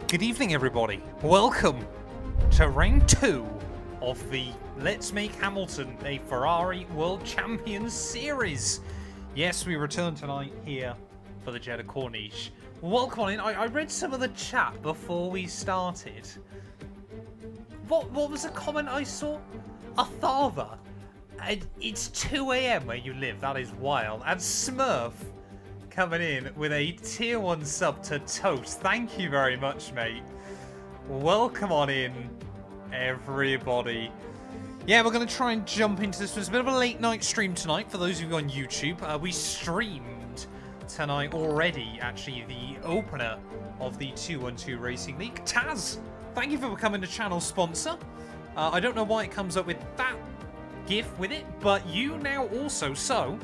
Good evening, everybody. Welcome to round 2 of the Let's Make Hamilton a Ferrari World Champions series. Yes, we return tonight here for the Jeddah Corniche. Welcome on in. I read some of the chat before we started. What was a comment I saw? Athava. It's 2 AM where you live. That is wild. And Smurf coming in with a tier 1 sub to Toast. Thank you very much, mate. Welcome on in, everybody. Yeah, we're going to try and jump into this. It's a bit of a late night stream tonight for those of you on YouTube. We streamed tonight already, actually, the opener of the 212 Racing League. Taz, thank you for becoming the channel sponsor. I don't know why it comes up with that GIF with it, but you now also, so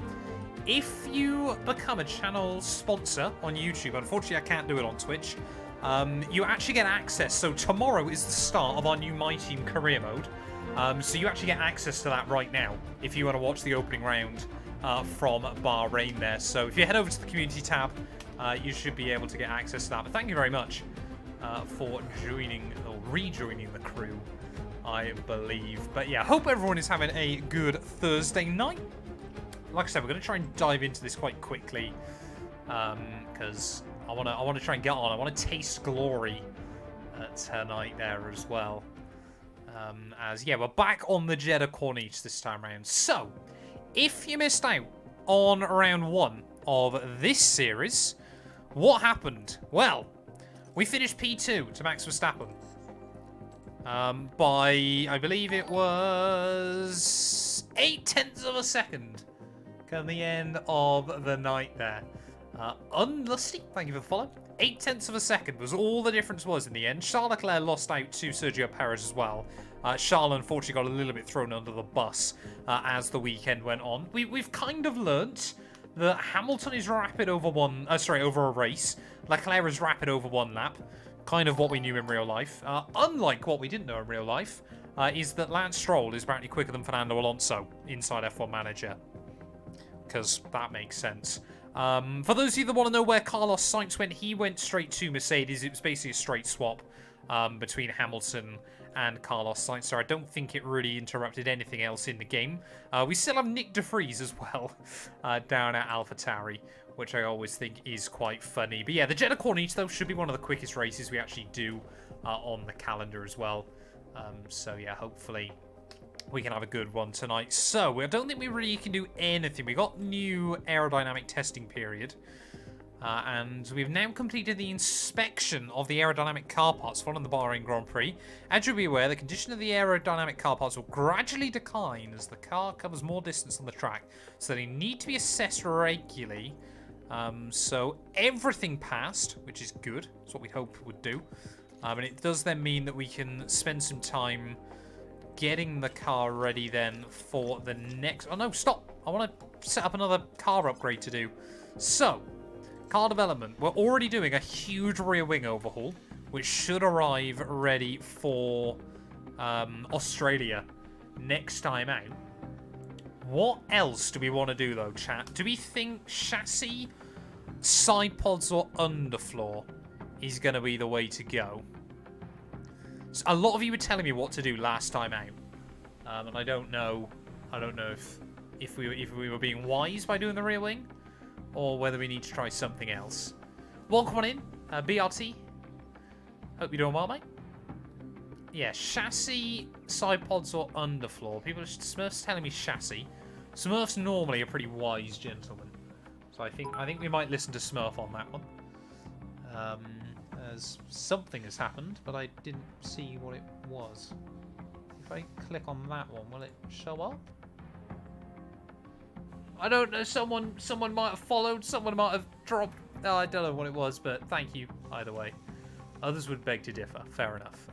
if you become a channel sponsor on YouTube, unfortunately I can't do it on Twitch, you actually get access. So tomorrow is the start of our new My Team career mode. So you actually get access to that right now if you want to watch the opening round from Bahrain there. So if you head over to the community tab, you should be able to get access to that. But thank you very much for joining or rejoining the crew, I believe. But yeah, hope everyone is having a good Thursday night. Like I said, we're going to try and dive into this quite quickly because I want to try and get on. I want to taste glory tonight there as well. As yeah, we're back on the Jeddah Corniche this time around. So, if you missed out on round 1 of this series, what happened? Well, we finished P2 to Max Verstappen by, I believe it was 0.8 of a second. Come the end of the night there. Unlusty, thank you for the follow. 0.8 of a second was all the difference was in the end. Charles Leclerc lost out to Sergio Perez as well. Charles unfortunately got a little bit thrown under the bus as the weekend went on. We've kind of learnt that Hamilton is rapid over over a race. Leclerc is rapid over 1 lap. Kind of what we knew in real life. Unlike what we didn't know in real life, is that Lance Stroll is apparently quicker than Fernando Alonso inside F1 Manager. Because that makes sense. For those of you that want to know where Carlos Sainz went, he went straight to Mercedes. It was basically a straight swap between Hamilton and Carlos Sainz, so I don't think it really interrupted anything else in the game. We still have Nick de Vries as well down at AlphaTauri, which I always think is quite funny. But yeah, the Jeddah Corniche, though, should be one of the quickest races we actually do on the calendar as well. So yeah, hopefully we can have a good one tonight. So, I don't think we really can do anything. We got new aerodynamic testing period. And we've now completed the inspection of the aerodynamic car parts following the Bahrain Grand Prix. As you'll be aware, the condition of the aerodynamic car parts will gradually decline as the car covers more distance on the track. So they need to be assessed regularly. So everything passed, which is good. That's what we hoped would do. And it does then mean that we can spend some time getting the car ready then for the next... Oh no, stop! I want to set up another car upgrade to do. So, car development. We're already doing a huge rear wing overhaul, which should arrive ready for Australia next time out. What else do we want to do though, chat? Do we think chassis, side pods, or underfloor is going to be the way to go? A lot of you were telling me what to do last time out, and I don't know if we were being wise by doing the rear wing, or whether we need to try something else. Welcome on in, BRT. Hope you're doing well, mate. Yeah, chassis, side pods, or underfloor. Smurf's telling me chassis. Smurf's normally a pretty wise gentleman, so I think we might listen to Smurf on that one. As something has happened, but I didn't see what it was. If I click on that one, will it show up? I don't know. Someone might have followed. Someone might have dropped. Oh, I don't know what it was, but thank you either way. Others would beg to differ. Fair enough.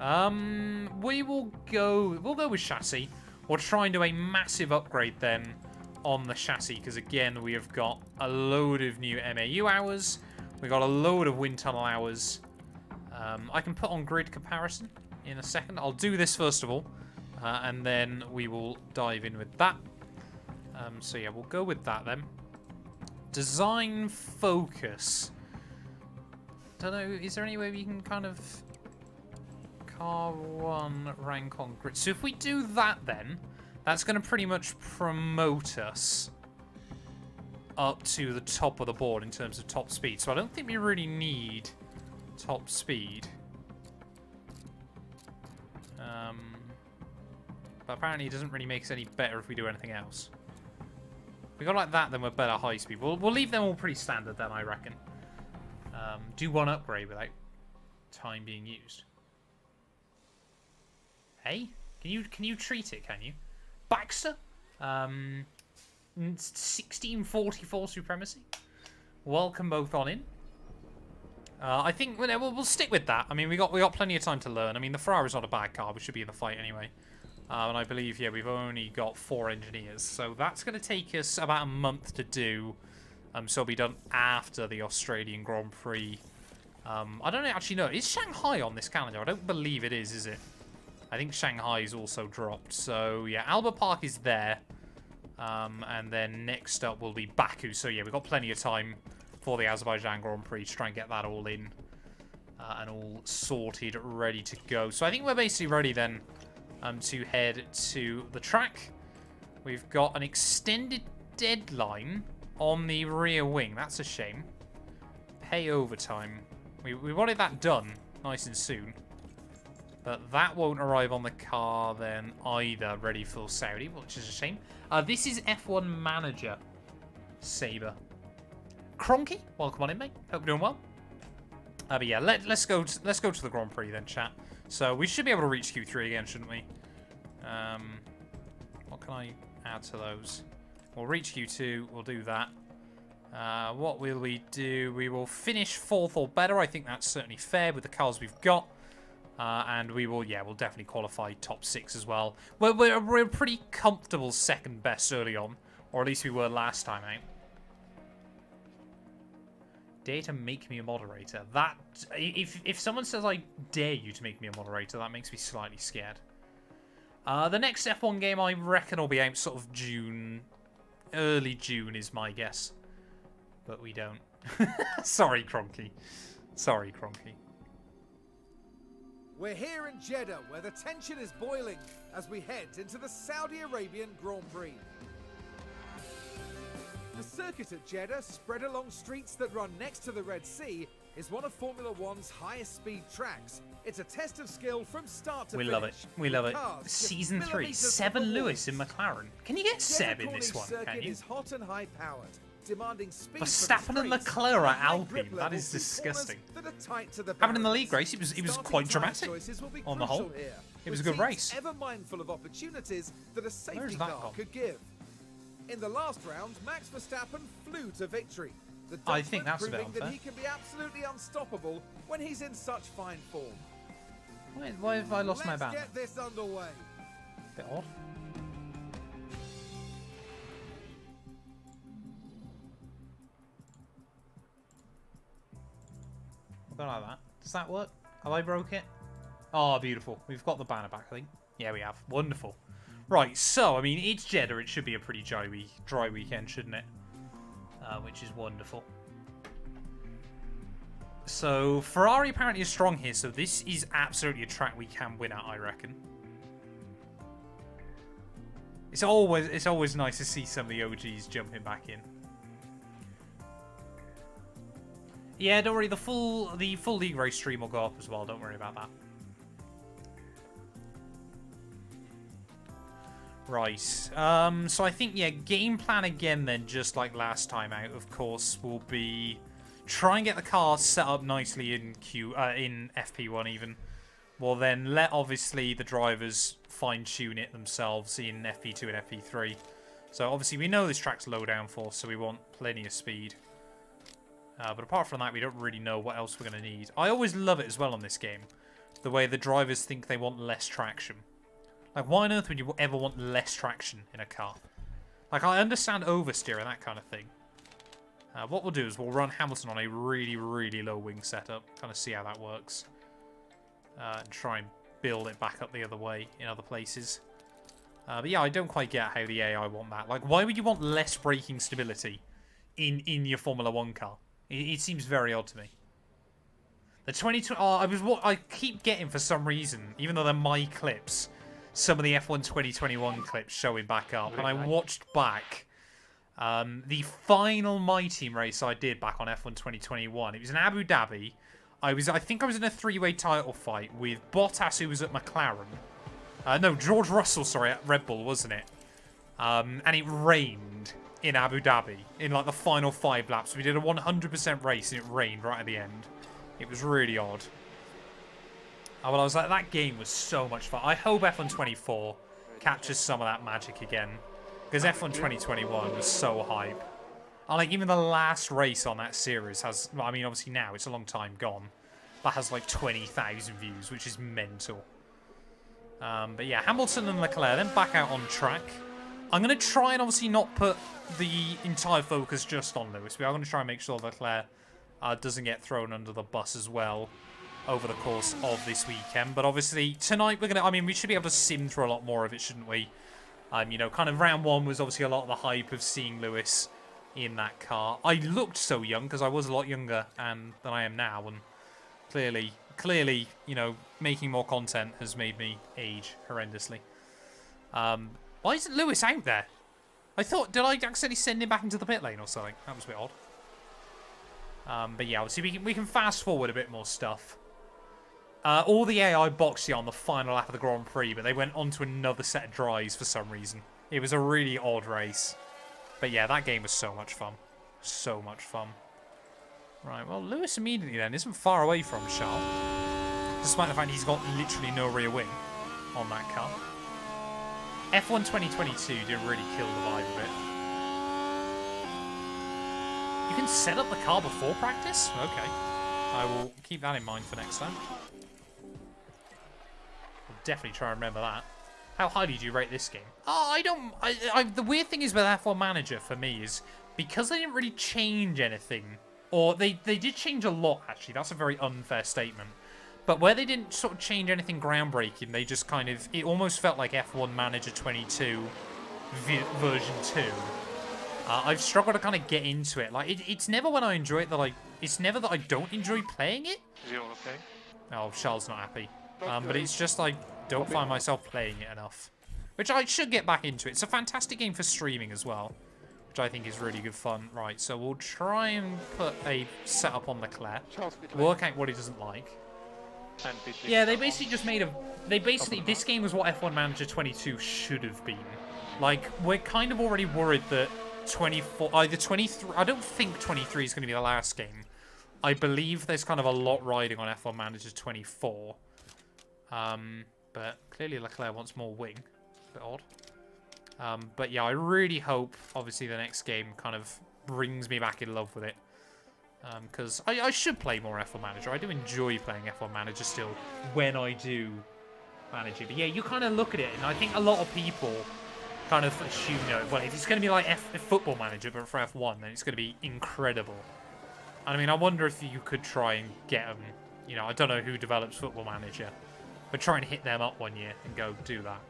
We'll go with chassis. We'll try and do a massive upgrade then on the chassis because again we have got a load of new MAU hours. We got a load of wind tunnel hours. I can put on grid comparison in a second. I'll do this first of all, and then we will dive in with that. So yeah, we'll go with that then. Design focus. Don't know, is there any way we can kind of Car 1 rank on grid. So if we do that then, that's going to pretty much promote us up to the top of the board in terms of top speed. So I don't think we really need top speed. But apparently it doesn't really make us any better if we do anything else. If we go like that, then we're better high speed. We'll leave them all pretty standard then, I reckon. Do one upgrade without time being used. Hey, can you treat it? Can you, Baxter? 1644 supremacy. Welcome both on in. I think we'll stick with that. I mean, we got plenty of time to learn. I mean, the Ferrari's not a bad car. We should be in the fight anyway. And I believe, yeah, we've only got 4 engineers, so that's going to take us about a month to do. So it'll be done after the Australian Grand Prix. I don't actually know. Is Shanghai on this calendar? I don't believe it is it? I think Shanghai is also dropped. So yeah, Albert Park is there. And then next up will be Baku. So yeah, we've got plenty of time for the Azerbaijan Grand Prix to try and get that all in. And all sorted, ready to go. So I think we're basically ready then to head to the track. We've got an extended deadline on the rear wing. That's a shame. Pay overtime. We wanted that done nice and soon. But that won't arrive on the car then either, ready for Saudi, which is a shame. This is F1 Manager Saber. Cronky, welcome on in, mate. Hope you're doing well. But yeah, let's go to the Grand Prix then, chat. So we should be able to reach Q3 again, shouldn't we? What can I add to those? We'll reach Q2. We'll do that. What will we do? We will finish 4th or better. I think that's certainly fair with the cars we've got. And we will, yeah, we'll definitely qualify top 6 as well. We're pretty comfortable 2nd best early on, or at least we were last time out. Dare to make me a moderator. That if someone says I dare you to make me a moderator, that makes me slightly scared. The next F1 game I reckon will be out sort of June, early June is my guess, but we don't. Sorry, Cronky. Sorry, Cronky. We're here in Jeddah, where the tension is boiling as we head into the Saudi Arabian Grand Prix. The circuit at Jeddah, spread along streets that run next to the Red Sea, is one of Formula One's highest speed tracks. It's a test of skill from start to finish. We love it. We love it. Season 3, Seb and Lewis in McLaren. Can you get Seb in this one? Can you? Is hot and high powered, demanding speed. Verstappen and Leclerc at Alpine. That is disgusting. Happened in the league race. It was quite dramatic on the whole. It was a good race. Ever mindful of opportunities that a safety car could give. In the last round, Max Verstappen flew to victory. I think that's proving about that he can be absolutely unstoppable when he's in such fine form. Why have I lost my banner? Let's get this underway. Bit odd. I'll go like that. Does that work? Have I broke it? Oh, beautiful. We've got the banner back, I think. Yeah, we have. Wonderful. Right, so, I mean, it's Jeddah. It should be a pretty dry weekend, shouldn't it? Which is wonderful. So, Ferrari apparently is strong here, so this is absolutely a track we can win at, I reckon. It's always nice to see some of the OGs jumping back in. Yeah, don't worry, the full league race stream will go up as well, don't worry about that. Right, so I think, yeah, game plan again then, just like last time out, of course, will be try and get the car set up nicely in FP1 even. We'll then let, obviously, the drivers fine-tune it themselves in FP2 and FP3. So, obviously, we know this track's low downforce, so we want plenty of speed. But apart from that, we don't really know what else we're going to need. I always love it as well on this game, the way the drivers think they want less traction. Like, why on earth would you ever want less traction in a car? Like, I understand oversteer and that kind of thing. What we'll do is we'll run Hamilton on a really, really low wing setup. Kind of see how that works. And try and build it back up the other way in other places. But yeah, I don't quite get how the AI want that. Like, why would you want less braking stability in your Formula 1 car? It seems very odd to me. The 2020. Oh, I keep getting for some reason, even though they're my clips, some of the F1 2021 clips showing back up, and I watched back the final My Team race I did back on F1 2021. It was in Abu Dhabi. I think I was in a 3-way title fight with Bottas, who was at McLaren. No, George Russell, sorry, at Red Bull, wasn't it? And it rained in Abu Dhabi in like the final 5 laps. We did a 100% race and it rained right at the end. It was really odd. Well, I was like, that game was so much fun. I hope F1 24 captures some of that magic again, because F1 2021 was so hype. And like even the last race on that series has, well, I mean, obviously now it's a long time gone, but has like 20,000 views, which is mental. But yeah, Hamilton and Leclerc then back out on track. I'm going to try and obviously not put the entire focus just on Lewis. We are going to try and make sure Leclerc doesn't get thrown under the bus as well over the course of this weekend. But obviously tonight we're going to, I mean, we should be able to sim through a lot more of it, shouldn't we? You know, kind of round 1 was obviously a lot of the hype of seeing Lewis in that car. I looked so young because I was a lot younger than I am now, and clearly, you know, making more content has made me age horrendously. Why isn't Lewis out there? I thought, did I accidentally send him back into the pit lane or something? That was a bit odd. But yeah, obviously we can fast forward a bit more stuff. All the AI boxed you on the final lap of the Grand Prix, but they went on to another set of drives for some reason. It was a really odd race. But yeah, that game was so much fun. So much fun. Right, well, Lewis immediately then isn't far away from Charles, despite the fact he's got literally no rear wing on that car. F1 2022 didn't really kill the vibe of it. You can set up the car before practice? Okay. I will keep that in mind for next time. I'll definitely try and remember that. How highly do you rate this game? Oh, the weird thing is with F1 Manager for me is because they didn't really change anything, or they did change a lot actually. That's a very unfair statement. But where they didn't sort of change anything groundbreaking, they just kind of, it almost felt like F1 Manager 22 version 2. I've struggled to kind of get into it. Like it's never when I enjoy it that it's never that I don't enjoy playing it. Is he all okay? Oh, Charles not happy. But it's just I don't find myself playing it enough. Which I should get back into. It's a fantastic game for streaming as well, which I think is really good fun. Right, so we'll try and put a setup on Leclerc. Work out what he doesn't like. Yeah, they basically just made a... This game was what F1 Manager 22 should have been. Like, we're kind of already worried that 24... Either 23... I don't think 23 is going to be the last game. I believe there's kind of a lot riding on F1 Manager 24. But clearly Leclerc wants more wing. A bit odd. But yeah, I really hope, obviously, the next game kind of brings me back in love with it. Because I should play more F1 Manager. I do enjoy playing F1 Manager still when I do manage it. But yeah, you kind of look at it, and I think a lot of people kind of assume, you know, well, if it's going to be like Football Manager, but for F1, then it's going to be incredible. And I mean, I wonder if you could try and get them, you know, I don't know who develops Football Manager, but try and hit them up one year and go do that.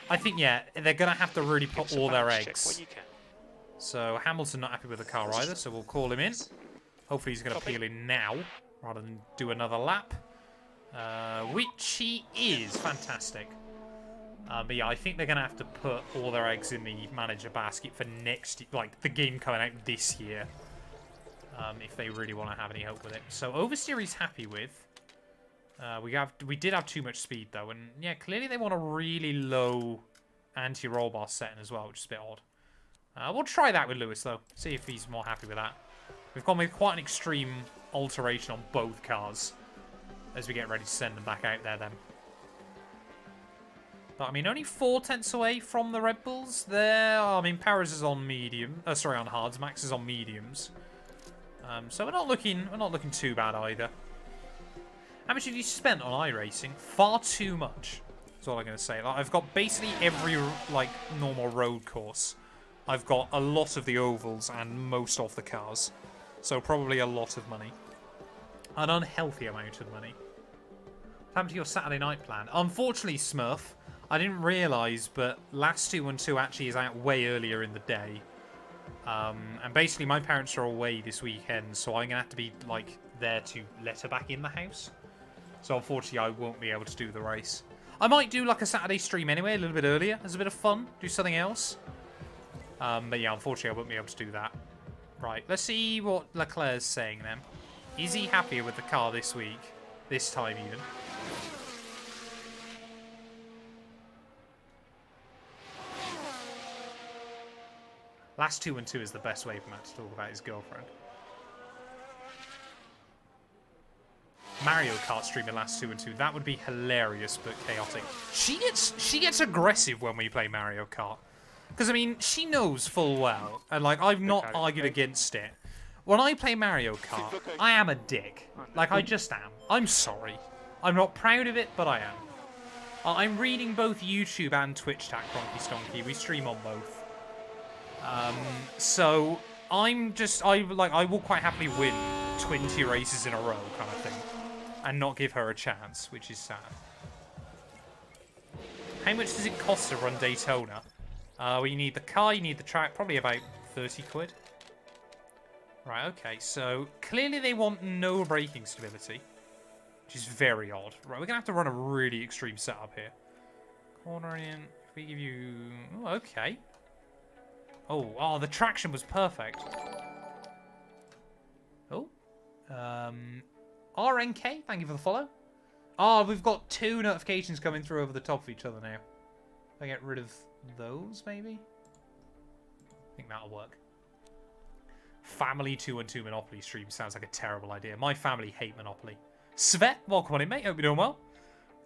I think, yeah, they're going to have to really put all their eggs. So Hamilton not happy with the car either, so we'll call him in. Hopefully he's going to peel in now, rather than do another lap. Which he is. Fantastic. But yeah, I think they're going to have to put all their eggs in the manager basket for next, like the game coming out this year. If they really want to have any hope with it. So Oversteer he's happy with. We did have too much speed though, and yeah, clearly they want a really low anti-roll bar setting as well, which is a bit odd. We'll try that with Lewis though, see if he's more happy with that. We've gone with quite an extreme alteration on both cars as we get ready to send them back out there then. But I mean, only 4/10 away from the Red Bulls there. I mean, Perez is on medium, sorry, on hards. Max is on mediums. So we're not looking too bad either. How much have you spent on iRacing? Far too much. That's all I'm going to say. Like, I've got basically every like normal road course. I've got a lot of the ovals and most of the cars. So probably a lot of money. An unhealthy amount of money. What happened to your Saturday night plan? Unfortunately, Smurf, I didn't realise, but Last 212 actually is out way earlier in the day. And basically my parents are away this weekend, so I'm going to have to be, like, there to let her back in the house. So unfortunately I won't be able to do the race. I might do, like, a Saturday stream anyway, a little bit earlier, as a bit of fun. Do something else. But yeah, unfortunately I won't be able to do that. Right, let's see what Leclerc's saying then. Is he happier with the car this week? This time even? Last 2-2 is the best way for Matt to talk about his girlfriend. Mario Kart streaming last 2-2. That would be hilarious but chaotic. She gets aggressive when we play Mario Kart. Because, I mean, she knows full well. And, like, I've not argued against it. When I play Mario Kart, I am a dick. Like, I just am. I'm sorry. I'm not proud of it, but I am. I'm reading both YouTube and Twitch tag, Cronky Stonky. We stream on both. So, I will quite happily win 20 races in a row, kind of thing. And not give her a chance, which is sad. How much does it cost to run Daytona? Well, you need the car, you need the track, probably about 30 quid. Right, okay, so clearly they want no braking stability, which is very odd. Right, we're going to have to run a really extreme setup here. Corner in, if we give you... Oh, okay. Oh, the traction was perfect. Oh. RNK, thank you for the follow. Oh, we've got 2 notifications coming through over the top of each other now. I get rid of those, maybe? I think that'll work. Family 2-2 Monopoly stream sounds like a terrible idea. My family hate Monopoly. Svet, welcome on in, mate. Hope you're doing well.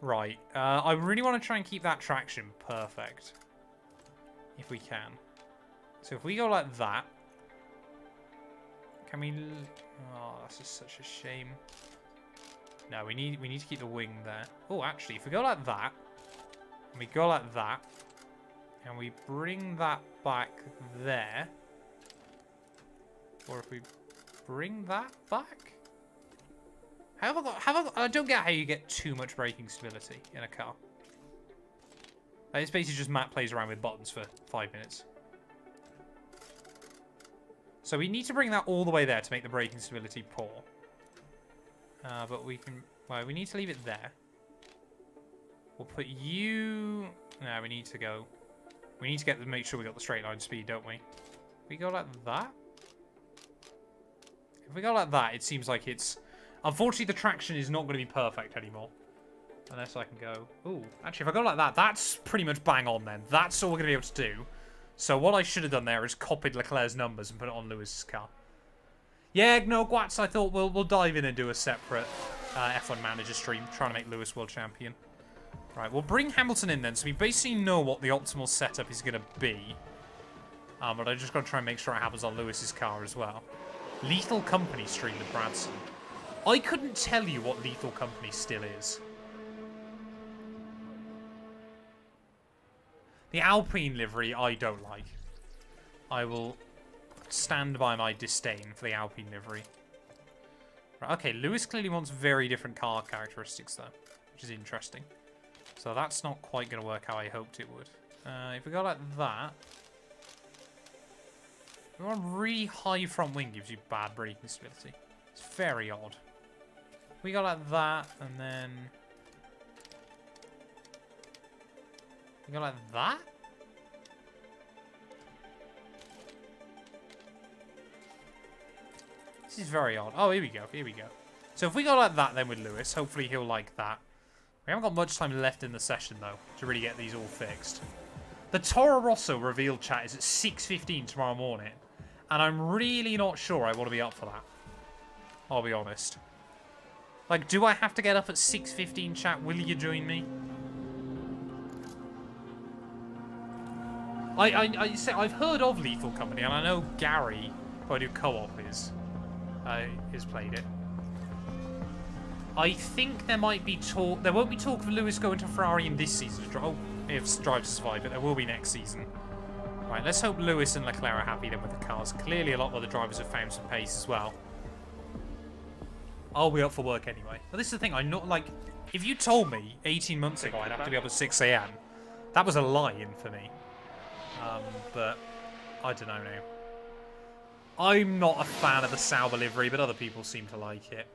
Right. I really want to try and keep that traction perfect. If we can. So if we go like that. Can we... Oh, that's just such a shame. No, we need to keep the wing there. Oh, actually, if we go like that. And we go like that. And we bring that back there. Or if we bring that back? I don't get how you get too much braking stability in a car. It's basically just Matt plays around with buttons for 5 minutes. So we need to bring that all the way there to make the braking stability poor. But we can... Well, we need to leave it there. We'll put you... No, we need to go... We need to make sure we got the straight line speed, don't we? If we go like that? If we go like that, it seems like it's... Unfortunately, the traction is not going to be perfect anymore. Unless I can go... Ooh, actually, if I go like that, that's pretty much bang on then. That's all we're going to be able to do. So what I should have done there is copied Leclerc's numbers and put it on Lewis's car. Yeah, no, Guats, I thought we'll dive in and do a separate F1 Manager stream, trying to make Lewis world champion. Right, we'll bring Hamilton in then, so we basically know what the optimal setup is going to be. But I just got to try and make sure it happens on Lewis's car as well. Lethal Company stream with Bradson. I couldn't tell you what Lethal Company still is. The Alpine livery, I don't like. I will stand by my disdain for the Alpine livery. Right, okay, Lewis clearly wants very different car characteristics, though, which is interesting. So that's not quite going to work how I hoped it would. If we go like that... We want really high front wing gives you bad braking stability. It's very odd. We go like that, and then... We go like that? This is very odd. Oh, here we go. Here we go. So if we go like that then with Lewis, hopefully he'll like that. We haven't got much time left in the session, though, to really get these all fixed. The Toro Rosso reveal chat is at 6:15 tomorrow morning. And I'm really not sure I want to be up for that. I'll be honest. Like, do I have to get up at 6:15, chat? Will you join me? I've heard of Lethal Company, and I know Gary, who I do co-op, has played it. I think there might be talk... There won't be talk of Lewis going to Ferrari in this season. Oh, if Drive to Survive, but there will be next season. Right, let's hope Lewis and Leclerc are happy then with the cars. Clearly a lot of other drivers have found some pace as well. I'll be up for work anyway. But this is the thing, I'm not like... If you told me 18 months ago I'd have to be up at 6 AM, that was a lie-in for me. But I don't know now. I'm not a fan of the Sauber livery, but other people seem to like it.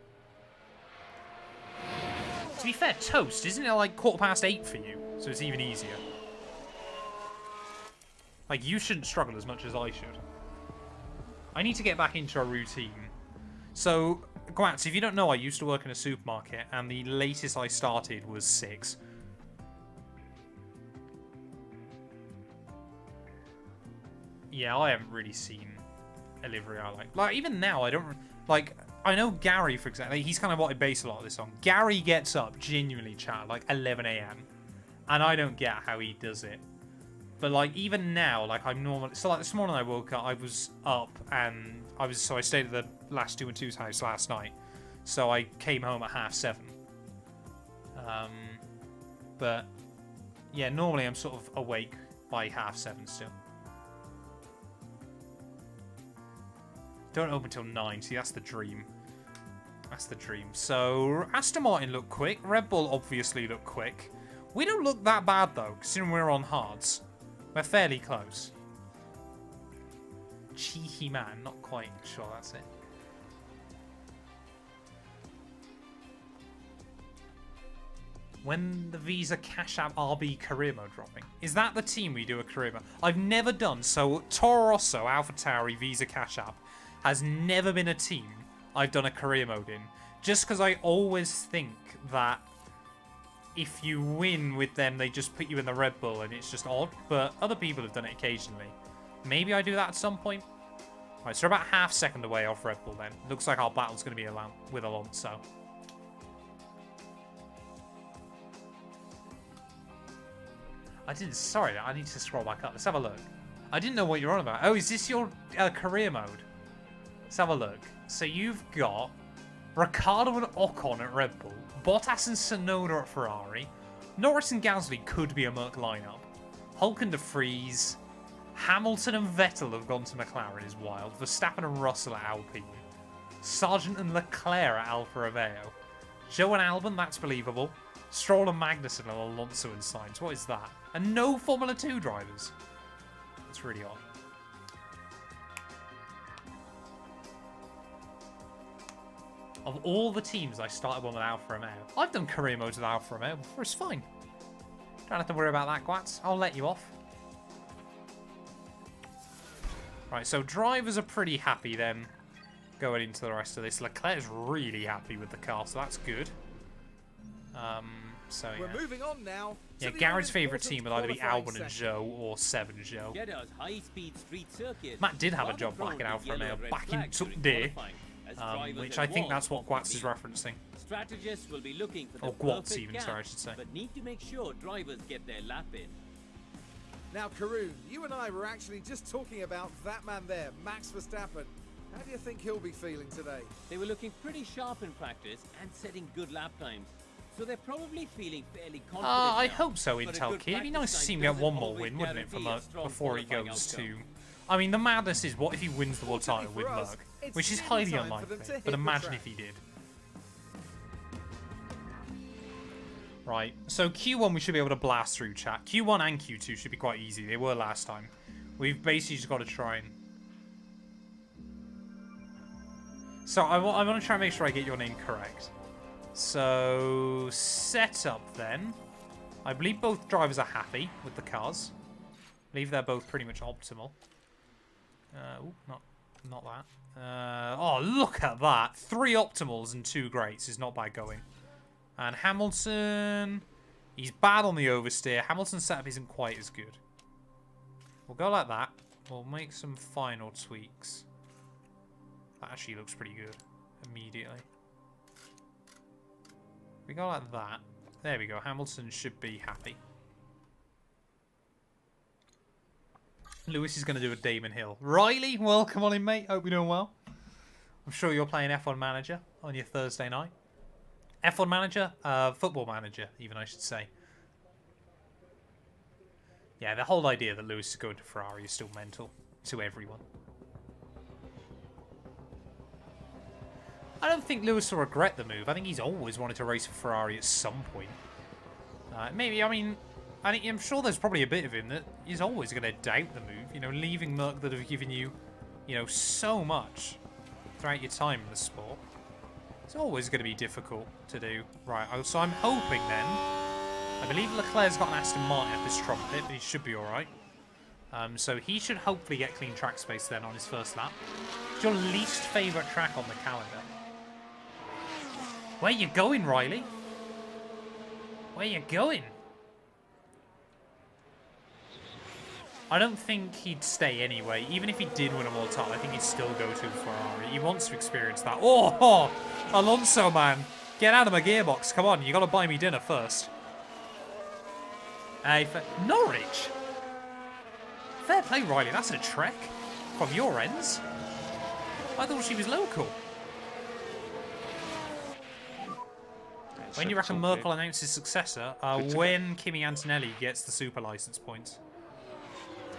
To be fair, Toast, isn't it like 8:15 for you? So it's even easier. Like, you shouldn't struggle as much as I should. I need to get back into a routine. So, Gwats, if you don't know, I used to work in a supermarket, and the latest I started was 6. Yeah, I haven't really seen a livery I like. Like, even now, I don't... Like, I know Gary, for example, he's kind of what I base a lot of this on. Gary gets up, genuinely, chat, like 11 AM. And I don't get how he does it. But, like, even now, like, I'm normally... So, like, this morning I woke up, I was up, and I stayed at the last 212's house last night. So I came home at 7:30. But, yeah, normally I'm sort of awake by 7:30 still. Don't open till 9. See, that's the dream. That's the dream. So, Aston Martin looked quick. Red Bull obviously looked quick. We don't look that bad, though, considering we're on hards. We're fairly close. Cheeky man. Not quite sure that's it. When the Visa Cash App RB career mode dropping? Is that the team we do a career mode? I've never done. So, Toro Rosso, AlphaTauri, Visa Cash App has never been a team I've done a career mode in. Just because I always think that if you win with them, they just put you in the Red Bull and it's just odd. But other people have done it occasionally. Maybe I do that at some point. Right, so we're about ½ second away off Red Bull then. Looks like our battle's going to be with Alonso. Sorry, I need to scroll back up. Let's have a look. I didn't know what you're on about. Oh, is this your career mode? Let's have a look. So you've got Ricciardo and Ocon at Red Bull, Bottas and Tsunoda at Ferrari, Norris and Gasly could be a Merc lineup, Hulk and De Vries, Hamilton and Vettel have gone to McLaren is wild, Verstappen and Russell at Alpine, Sargent and Leclerc at Alfa Romeo, Joe and Albon, that's believable, Stroll and Magnussen and Alonso and Sainz, what is that? And no Formula 2 drivers. That's really odd. Of all the teams I started one with Alfa Romeo, I've done career modes with Alfa Romeo before, it's fine. Don't have to worry about that, Gwats. I'll let you off. Right, so drivers are pretty happy then going into the rest of this. Leclerc's really happy with the car, so that's good. So yeah. We're moving on now. Yeah, Gary's favourite team would either be Albon and Joe or 7 Joe. Matt did have a job back in Alfa Romeo back in today. Which I think that's what Gwats is referencing. Strategists will be looking for or Gwats even, sorry, I should say. But need to make sure drivers get their lap in. Now, Karun, you and I were actually just talking about that man there, Max Verstappen. How do you think he'll be feeling today? They were looking pretty sharp in practice and setting good lap times. So they're probably feeling fairly confident. I hope so, Intel Kid. It'd be nice to see him get one more win, wouldn't it, from before he goes to... I mean, the madness is, what if he wins the world title with Merc? Which is highly unlikely, but imagine if he did. Right, so Q1 we should be able to blast through, chat. Q1 and Q2 should be quite easy. They were last time. We've basically just got to try and... So I want to try and make sure I get your name correct. So, setup then. I believe both drivers are happy with the cars. I believe they're both pretty much optimal. Ooh, not that. Oh, look at that. 3 optimals and 2 greats is not bad going. And Hamilton, he's bad on the oversteer. Hamilton's setup isn't quite as good. We'll go like that. We'll make some final tweaks. That actually looks pretty good immediately. We go like that. There we go. Hamilton should be happy. Lewis is going to do a Damon Hill. Riley, welcome on in, mate. Hope you're doing well. I'm sure you're playing F1 Manager on your Thursday night. F1 Manager? Football Manager, even, I should say. Yeah, the whole idea that Lewis is going to Ferrari is still mental to everyone. I don't think Lewis will regret the move. I think he's always wanted to race for Ferrari at some point. Maybe, I mean, I'm sure there's probably a bit of him that is always going to doubt the move. You know, leaving Merc that have given you you know, so much throughout your time in the sport. It's always going to be difficult to do. Right, so I'm hoping then, I believe Leclerc's got an Aston Martin at this trumpet, but he should be alright. So he should hopefully get clean track space then on his first lap. It's your least favourite track on the calendar. Where you going, Riley? Where you going? I don't think he'd stay anyway. Even if he did win a World title, I think he'd still go to Ferrari. He wants to experience that. Oh, Alonso, man. Get out of my gearbox. Come on, you got to buy me dinner first. Hey, Norwich. Fair play, Riley. That's a trek from your ends. I thought she was local. When do you reckon Merkel announces his successor? When Kimi Antonelli gets the super license points.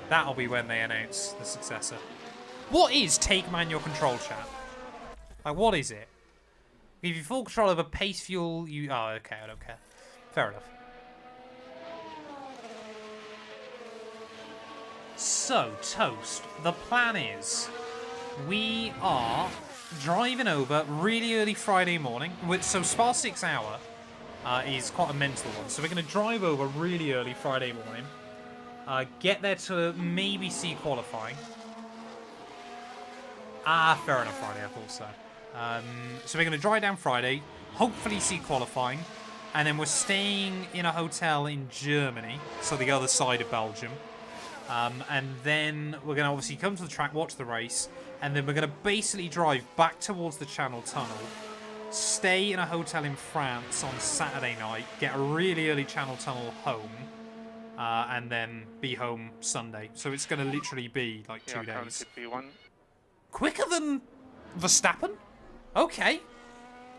That'll be when they announce the successor. What is take manual control, chat? Like, what is it? Give you full control over pace, fuel, you... Oh, okay, I don't care. Fair enough. So, Toast, the plan is we are driving over really early Friday morning. So, Spa 6 hour is quite a mental one. So, we're going to drive over really early Friday morning. Get there to maybe see qualifying. Fair enough, Friday, I thought so. So we're going to drive down Friday, hopefully see qualifying, and then we're staying in a hotel in Germany, so the other side of Belgium. And then we're going to obviously come to the track, watch the race, and then we're going to basically drive back towards the Channel Tunnel, stay in a hotel in France on Saturday night, get a really early Channel Tunnel home, and then be home Sunday. So it's going to literally be like 2 days. Quicker than Verstappen? Okay.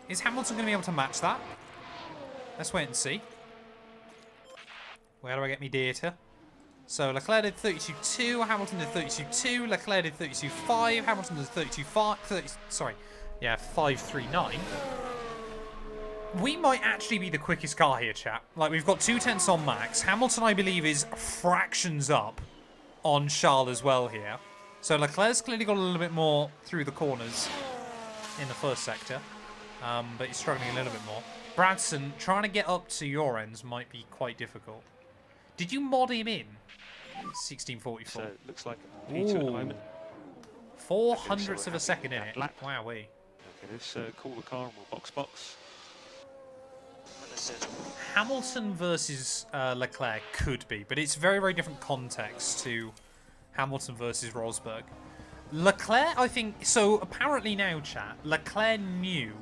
Is Hamilton going to be able to match that? Let's wait and see. Where do I get me data? So Leclerc did 32.2, Hamilton did 32.2, Leclerc did 32.5, Hamilton did 32.5, sorry, yeah, 5.39. We might actually be the quickest car here, chat. Like, we've got 2/10 on Max. Hamilton, I believe, is fractions up on Charles as well here. So Leclerc's clearly got a little bit more through the corners in the first sector, but he's struggling a little bit more. Bradson, trying to get up to your ends might be quite difficult. Did you mod him in? 1644. So it looks like P2 at the moment. 400ths of a second in it. Wowee. Okay, let's call the car and we'll box. Hamilton versus Leclerc could be, but it's very, very different context to Hamilton versus Rosberg. Leclerc, I think... So, apparently now, chat, Leclerc knew...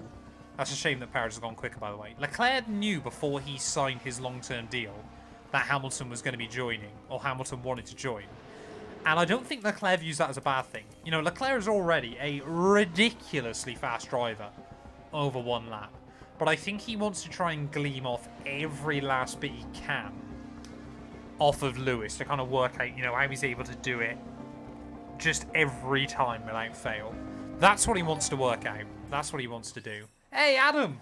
That's a shame that Paris has gone quicker, by the way. Leclerc knew before he signed his long-term deal that Hamilton was going to be joining, or Hamilton wanted to join. And I don't think Leclerc views that as a bad thing. You know, Leclerc is already a ridiculously fast driver over one lap. But I think he wants to try and gleam off every last bit he can off of Lewis to kind of work out, you know, how he's able to do it just every time without fail. That's what he wants to work out. That's what he wants to do. Hey, Adam!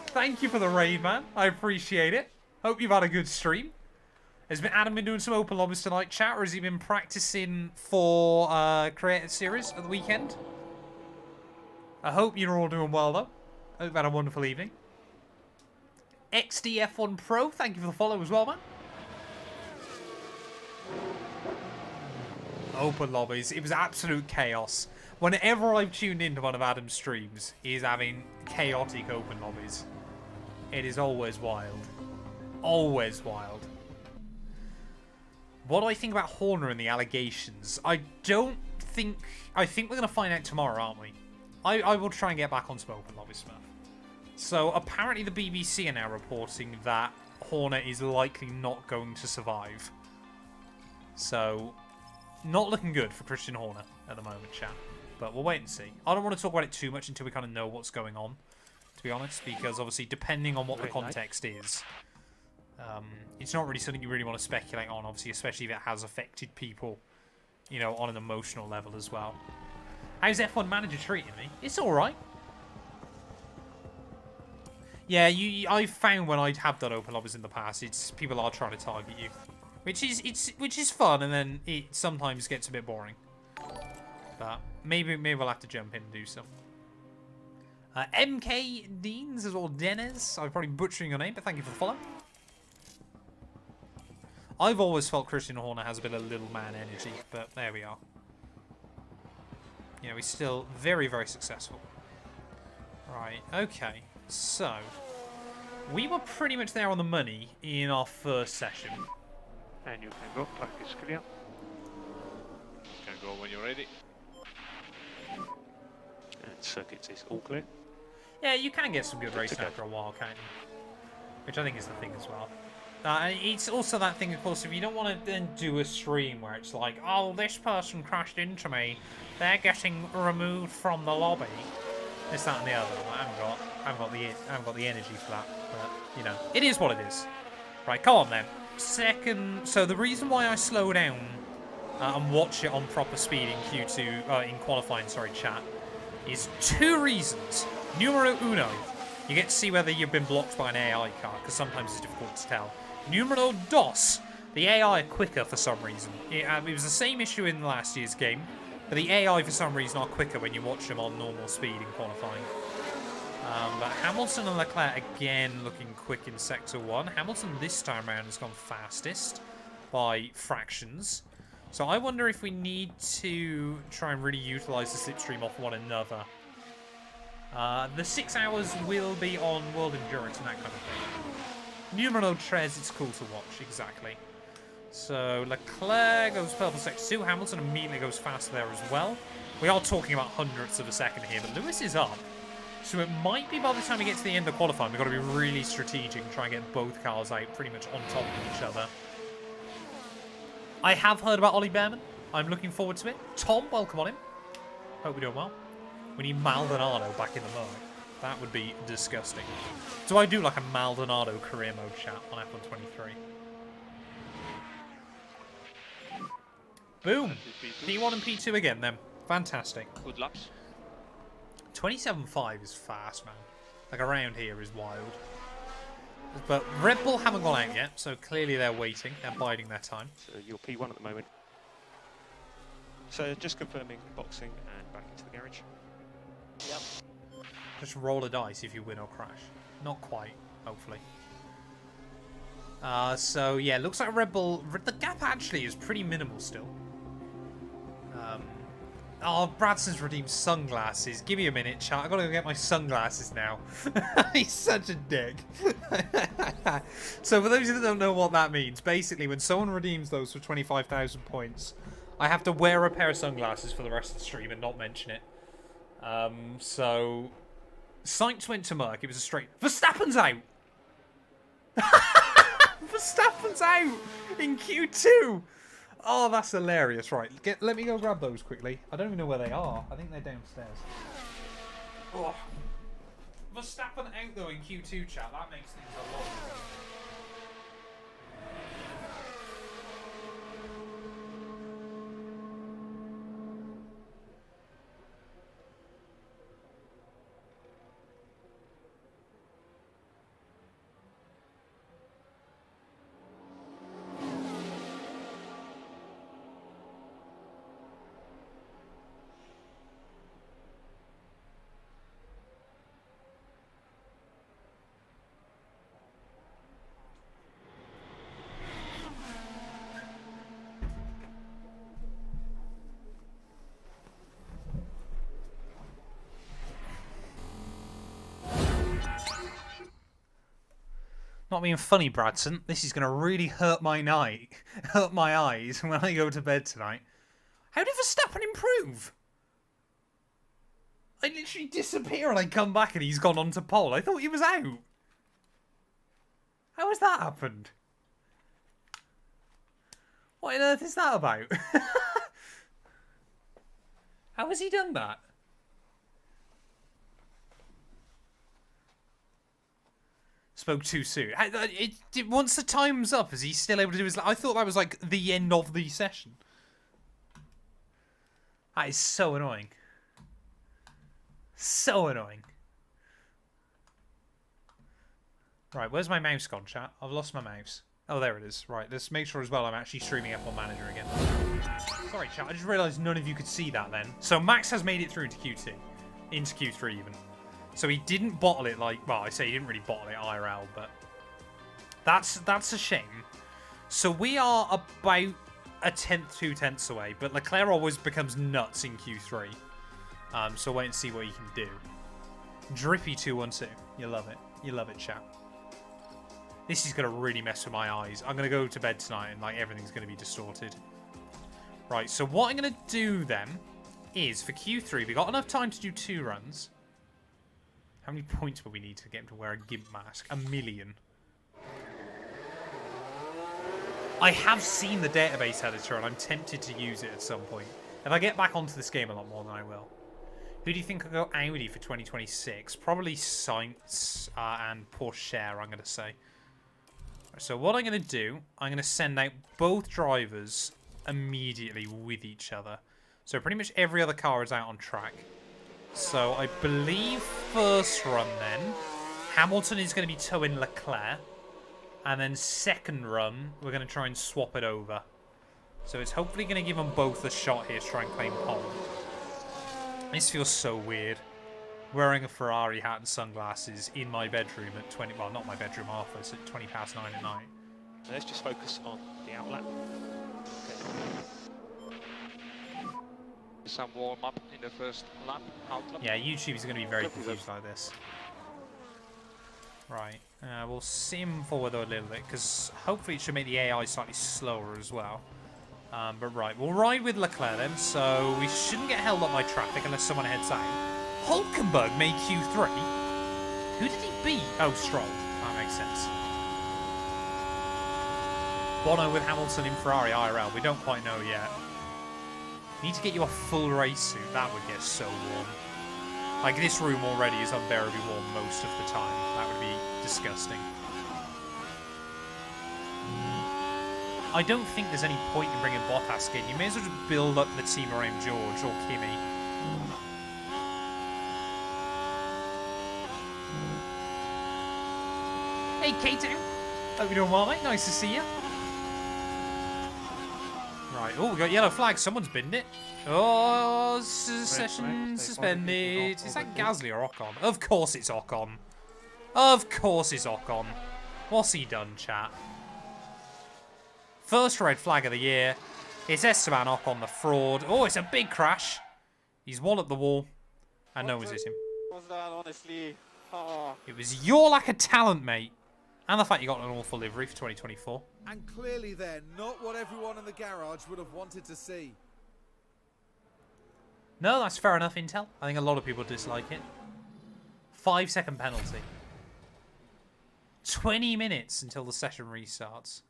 Thank you for the raid, man. I appreciate it. Hope you've had a good stream. Has Adam been doing some open lobbies tonight, chat, or has he been practicing for Creative Series at the weekend? I hope you're all doing well, though. Hope you've had a wonderful evening. XDF1 Pro, thank you for the follow as well, man. Open lobbies. It was absolute chaos. Whenever I've tuned into one of Adam's streams, he's having chaotic open lobbies. It is always wild. Always wild. What do I think about Horner and the allegations? I think we're going to find out tomorrow, aren't we? I will try and get back on some open lobby stuff. So, apparently the BBC are now reporting that Horner is likely not going to survive. So, not looking good for Christian Horner at the moment, chat. But we'll wait and see. I don't want to talk about it too much until we kind of know what's going on, to be honest, because obviously depending on what the context is, it's not really something you really want to speculate on, obviously, especially if it has affected people, you know, on an emotional level as well. How's F1 Manager treating me? It's alright. Yeah, I've found when I have done open lobbies in the past, it's people are trying to target you, which is fun, and then it sometimes gets a bit boring. But maybe we'll have to jump in and do so. MK Deans as well, Dennis. I'm probably butchering your name, but thank you for the follow. I've always felt Christian Horner has a bit of little man energy, but there we are. You know, he's still very, very successful. Right, okay. So, we were pretty much there on the money in our first session. And you can go, track is clear. Can go when you're ready. And circuit is all clear. Yeah, you can get some good racing after a while, can't you? Which I think is the thing as well. It's also that thing, of course, if you don't want to then do a stream where it's like, oh, this person crashed into me, they're getting removed from the lobby. This, that, and the other. I haven't got the energy for that. But you know, it is what it is. Right, come on then. Second. So the reason why I slow down and watch it on proper speed in Q2 in qualifying, sorry, chat, is two reasons. Numero uno, you get to see whether you've been blocked by an AI car, because sometimes it's difficult to tell. Numero dos, the AI are quicker for some reason. It was the same issue in last year's game, but the AI for some reason are quicker when you watch them on normal speed in qualifying. But Hamilton and Leclerc again looking quick in Sector 1. Hamilton this time around has gone fastest by fractions. So I wonder if we need to try and really utilise the slipstream off one another. The 6 hours will be on World Endurance and that kind of thing. Numero tres, it's cool to watch, exactly. So Leclerc goes purple sector 2. Hamilton immediately goes fast there as well. We are talking about hundredths of a second here, but Lewis is up. So it might be by the time we get to the end of qualifying, we've got to be really strategic and try and get both cars out pretty much on top of each other. I have heard about Ollie Behrman. I'm looking forward to it. Tom, welcome on him. Hope we're doing well. We need Maldonado back in the mode. That would be disgusting. So I do like a Maldonado career mode chat on F123. Boom! P1 and P2 again then. Fantastic. Good luck. 27.5 is fast, man. Like around here is wild. But Red Bull haven't gone out yet, so clearly they're waiting. They're biding their time. So you're P1 at the moment. So just confirming boxing and back into the garage. Yep. Just roll a dice if you win or crash. Not quite, hopefully. So yeah, looks like Red Bull. The gap actually is pretty minimal still. Oh, Bradson's redeemed sunglasses. Give me a minute, chat. I gotta go get my sunglasses now. He's such a dick. So for those of you that don't know what that means, basically when someone redeems those for 25,000 points, I have to wear a pair of sunglasses for the rest of the stream and not mention it. So Sainz went to Merck. It was a straight. Verstappen's out. Verstappen's out in Q2. Oh, that's hilarious. Right, let me go grab those quickly. I don't even know where they are. I think they're downstairs. Oh. Verstappen out, though, in Q2, chat. That makes things a lot easier. Not being funny, Bradson. This is going to really hurt my night, hurt my eyes when I go to bed tonight. How did Verstappen improve? I literally disappear and I come back and he's gone on to pole. I thought he was out. How has that happened? What on earth is that about? How has he done that? Spoke too soon. Once the time's up, is he still able to do his... I thought that was like the end of the session. That is so annoying. So annoying. Right, where's my mouse gone, chat? I've lost my mouse. Oh, there it is. Right, let's make sure as well I'm actually streaming F1 Manager again. Sorry, chat. I just realised none of you could see that then. So Max has made it through to Q2. Into Q3 even. So he didn't bottle it like... Well, I say he didn't really bottle it IRL, but... That's a shame. So we are about a tenth, 2 tenths away, but Leclerc always becomes nuts in Q3. So wait and see what he can do. Drippy 212. You love it. You love it, chat. This is going to really mess with my eyes. I'm going to go to bed tonight and like everything's going to be distorted. Right, so what I'm going to do then is for Q3, we got enough time to do 2 runs. How many points will we need to get him to wear a gimp mask? 1 million. I have seen the database editor and I'm tempted to use it at some point. If I get back onto this game a lot more than I will. Who do you think will go Audi for 2026? Probably Sainz and Porsche, I'm going to say. So what I'm going to do, I'm going to send out both drivers immediately with each other. So pretty much every other car is out on track. So I believe first run then, Hamilton is going to be towing Leclerc. And then second run, we're going to try and swap it over. So it's hopefully going to give them both a shot here to try and claim pole. This feels so weird. Wearing a Ferrari hat and sunglasses in my bedroom at 20... Well, not my bedroom office at 20 past 9 at night. Let's just focus on the outlap. Some warm up in the first lap, outlap. Yeah, YouTube is going to be very confused like this. Right, we'll sim forward though a little bit because hopefully it should make the AI slightly slower as well. But right, we'll ride with Leclerc then, so we shouldn't get held up by traffic unless someone heads out. Hulkenberg made Q3. Who did he beat? Oh, Stroll. That makes sense. Bono with Hamilton in Ferrari IRL. We don't quite know yet. Need to get you a full race suit. That would get so warm. Like, this room already is unbearably warm most of the time. That would be disgusting. I don't think there's any point in bringing Bottas in. You may as well just build up the team around George or Kimi. Hey, K2. Hope you're doing well, mate. Nice to see you. Right. Oh, we got yellow flag. Someone's binned it. Oh, session suspended. Is that Gasly or Ocon? Of course it's Ocon. Of course it's Ocon. What's he done, chat? First red flag of the year. It's Esteban Ocon, the fraud. Oh, it's a big crash. He's walloped the wall. And no one's hit him. Was that honestly? Oh. It was your lack of talent, mate. And the fact you got an awful livery for 2024. And clearly they're not what everyone in the garage would have wanted to see. No, that's fair enough, Intel. I think a lot of people dislike it. 5-second penalty. 20 minutes until the session restarts.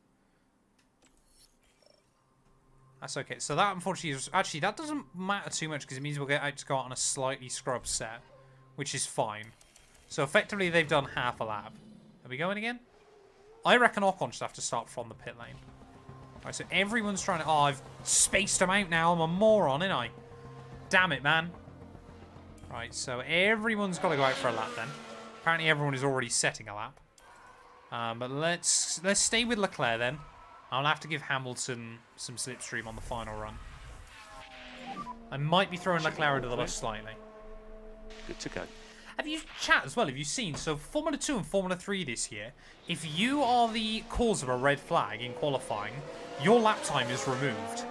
That's okay. So that, unfortunately, is... Actually, that doesn't matter too much because it means we'll get out to go out on a slightly scrubbed set, which is fine. So effectively, they've done half a lap. Are we going again? I reckon Ocon should have to start from the pit lane. Right, so everyone's trying to... Oh, I've spaced them out now. I'm a moron, ain't I? Damn it, man. Right, so everyone's got to go out for a lap then. Apparently everyone is already setting a lap. But let's stay with Leclerc then. I'll have to give Hamilton some slipstream on the final run. I might be throwing Leclerc under the bus slightly. Good to go. Have you, chat as well, have you seen, so Formula 2 and Formula 3 this year, if you are the cause of a red flag in qualifying, your lap time is removed.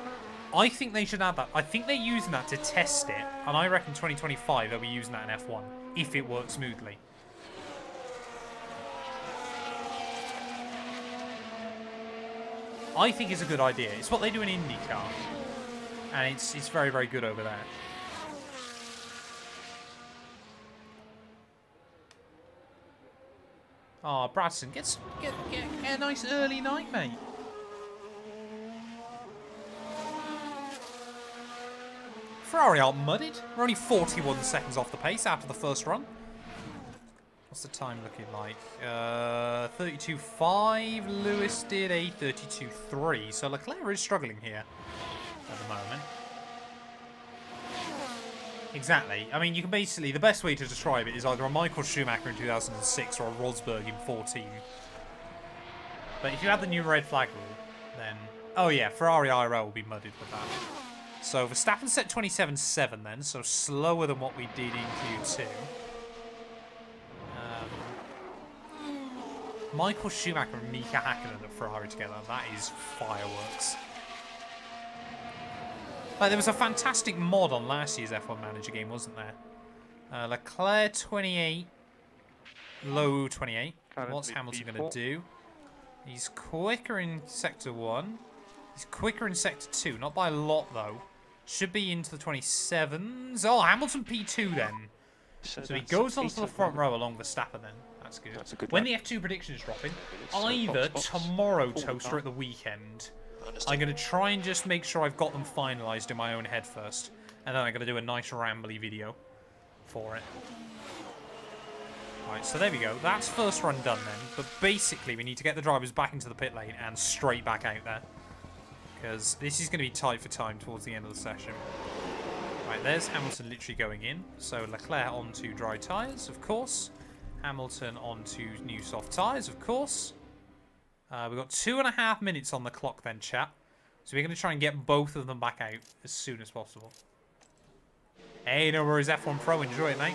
I think they should add that. I think they're using that to test it, and I reckon 2025 they'll be using that in F1, if it works smoothly. I think it's a good idea. It's what they do in IndyCar, and it's very, very good over there. Oh, Bradson, get a nice early night, mate. Ferrari aren't muddied. We're only 41 seconds off the pace after the first run. What's the time looking like? 32.5. Lewis did a 32.3. So Leclerc is struggling here at the moment. Exactly. I mean, you can basically... The best way to describe it is either a Michael Schumacher in 2006 or a Rosberg in 14. But if you add the new red flag rule, then... Oh yeah, Ferrari IRL will be muddied with that. So Verstappen set 27.7 then, so slower than what we did in Q2. Michael Schumacher and Mika Hakkinen at Ferrari together, that is fireworks. Like, there was a fantastic mod on last year's F1 Manager game, wasn't there? Leclerc 28, low 28. What's Hamilton going to do? He's quicker in Sector 1. He's quicker in Sector 2. Not by a lot, though. Should be into the 27s. Oh, Hamilton P2 then. So he goes onto the front row along Verstappen then. That's good. That's a good when lap. the F2 prediction is dropping, either tomorrow, Toast, or at the weekend, I'm going to try and just make sure I've got them finalised in my own head first. And then I'm going to do a nice rambly video for it. Right, so there we go. That's first run done then. But basically, we need to get the drivers back into the pit lane and straight back out there. Because this is going to be tight for time towards the end of the session. Right, there's Hamilton literally going in. So Leclerc onto dry tyres, of course. Hamilton onto new soft tyres, of course. We've got 2.5 minutes on the clock then, chat. So we're going to try and get both of them back out as soon as possible. Hey, no worries, F1 Pro. Enjoy it, mate.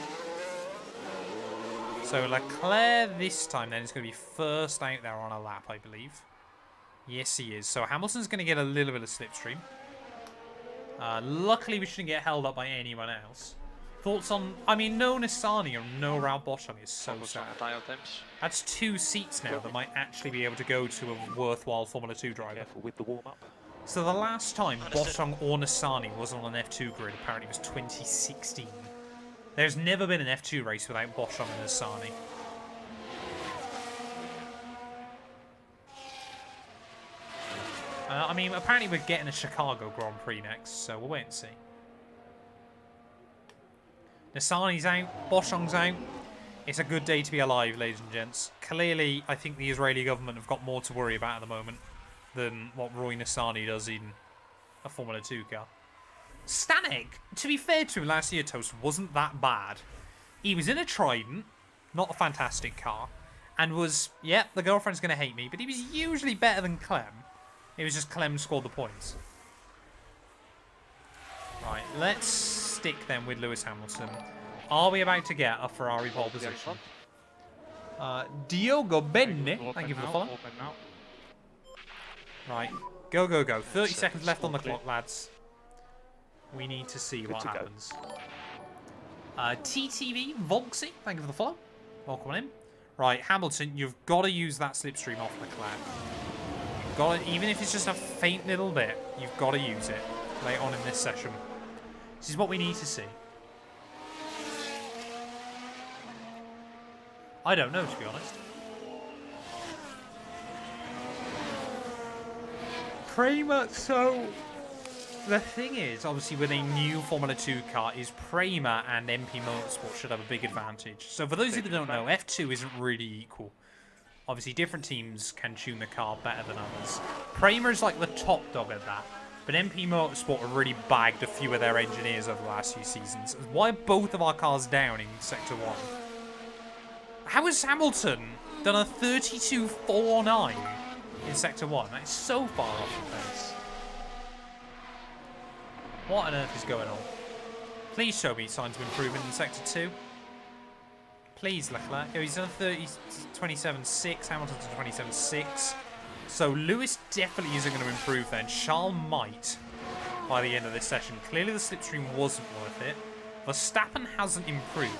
So Leclerc this time then is going to be first out there on a lap, I believe. Yes, he is. So Hamilton's going to get a little bit of slipstream. Luckily, we shouldn't get held up by anyone else. Thoughts on... I mean, no Nissani or no Raul Boschung is so Focus sad. on the tire temps. That's 2 seats now that might actually be able to go to a worthwhile Formula 2 driver. Careful with the warm-up. So the last time Boschung or Nissani was on an F2 grid apparently was 2016. There's never been an F2 race without Boschung and Nissani. I mean, apparently we're getting a Chicago Grand Prix next, so we'll wait and see. Nissani's out, Boschung's out. It's a good day to be alive, ladies and gents. Clearly, I think the Israeli government have got more to worry about at the moment than what Roy Nissani does in a Formula 2 car. Stanek, to be fair to him, last year, Toast, wasn't that bad. He was in a Trident, not a fantastic car, and was, yeah, the girlfriend's going to hate me, but he was usually better than Clem. It was just Clem scored the points. Right, let's stick then with Lewis Hamilton. Are we about to get a Ferrari pole position? Diogo Benne, thank you for the follow. Right, go, go, go. 30 seconds left on the clock, lads. We need to see what happens. TTV, Volksy, thank you for the follow. Welcome in. Right, Hamilton, you've got to use that slipstream off Leclerc. You've got to, even if it's just a faint little bit, you've got to use it later on in this session. This is what we need to see. I don't know, to be honest. Prema, so... The thing is, obviously, with a new Formula 2 car, is Prema and MP Motorsport should have a big advantage. So for those of you that don't know, F2 isn't really equal. Obviously, different teams can tune the car better than others. Prema is like the top dog at that. But MP Motorsport have really bagged a few of their engineers over the last few seasons. Why are both of our cars down in Sector 1? How has Hamilton done a 32.49 in Sector 1? That is so far off the pace. What on earth is going on? Please show me signs of improvement in Sector 2. Please, Leclerc. Oh, he's done a 27.6. Hamilton's a 27.6. So Lewis definitely isn't going to improve then. Charles might by the end of this session. Clearly the slipstream wasn't worth it. Verstappen hasn't improved.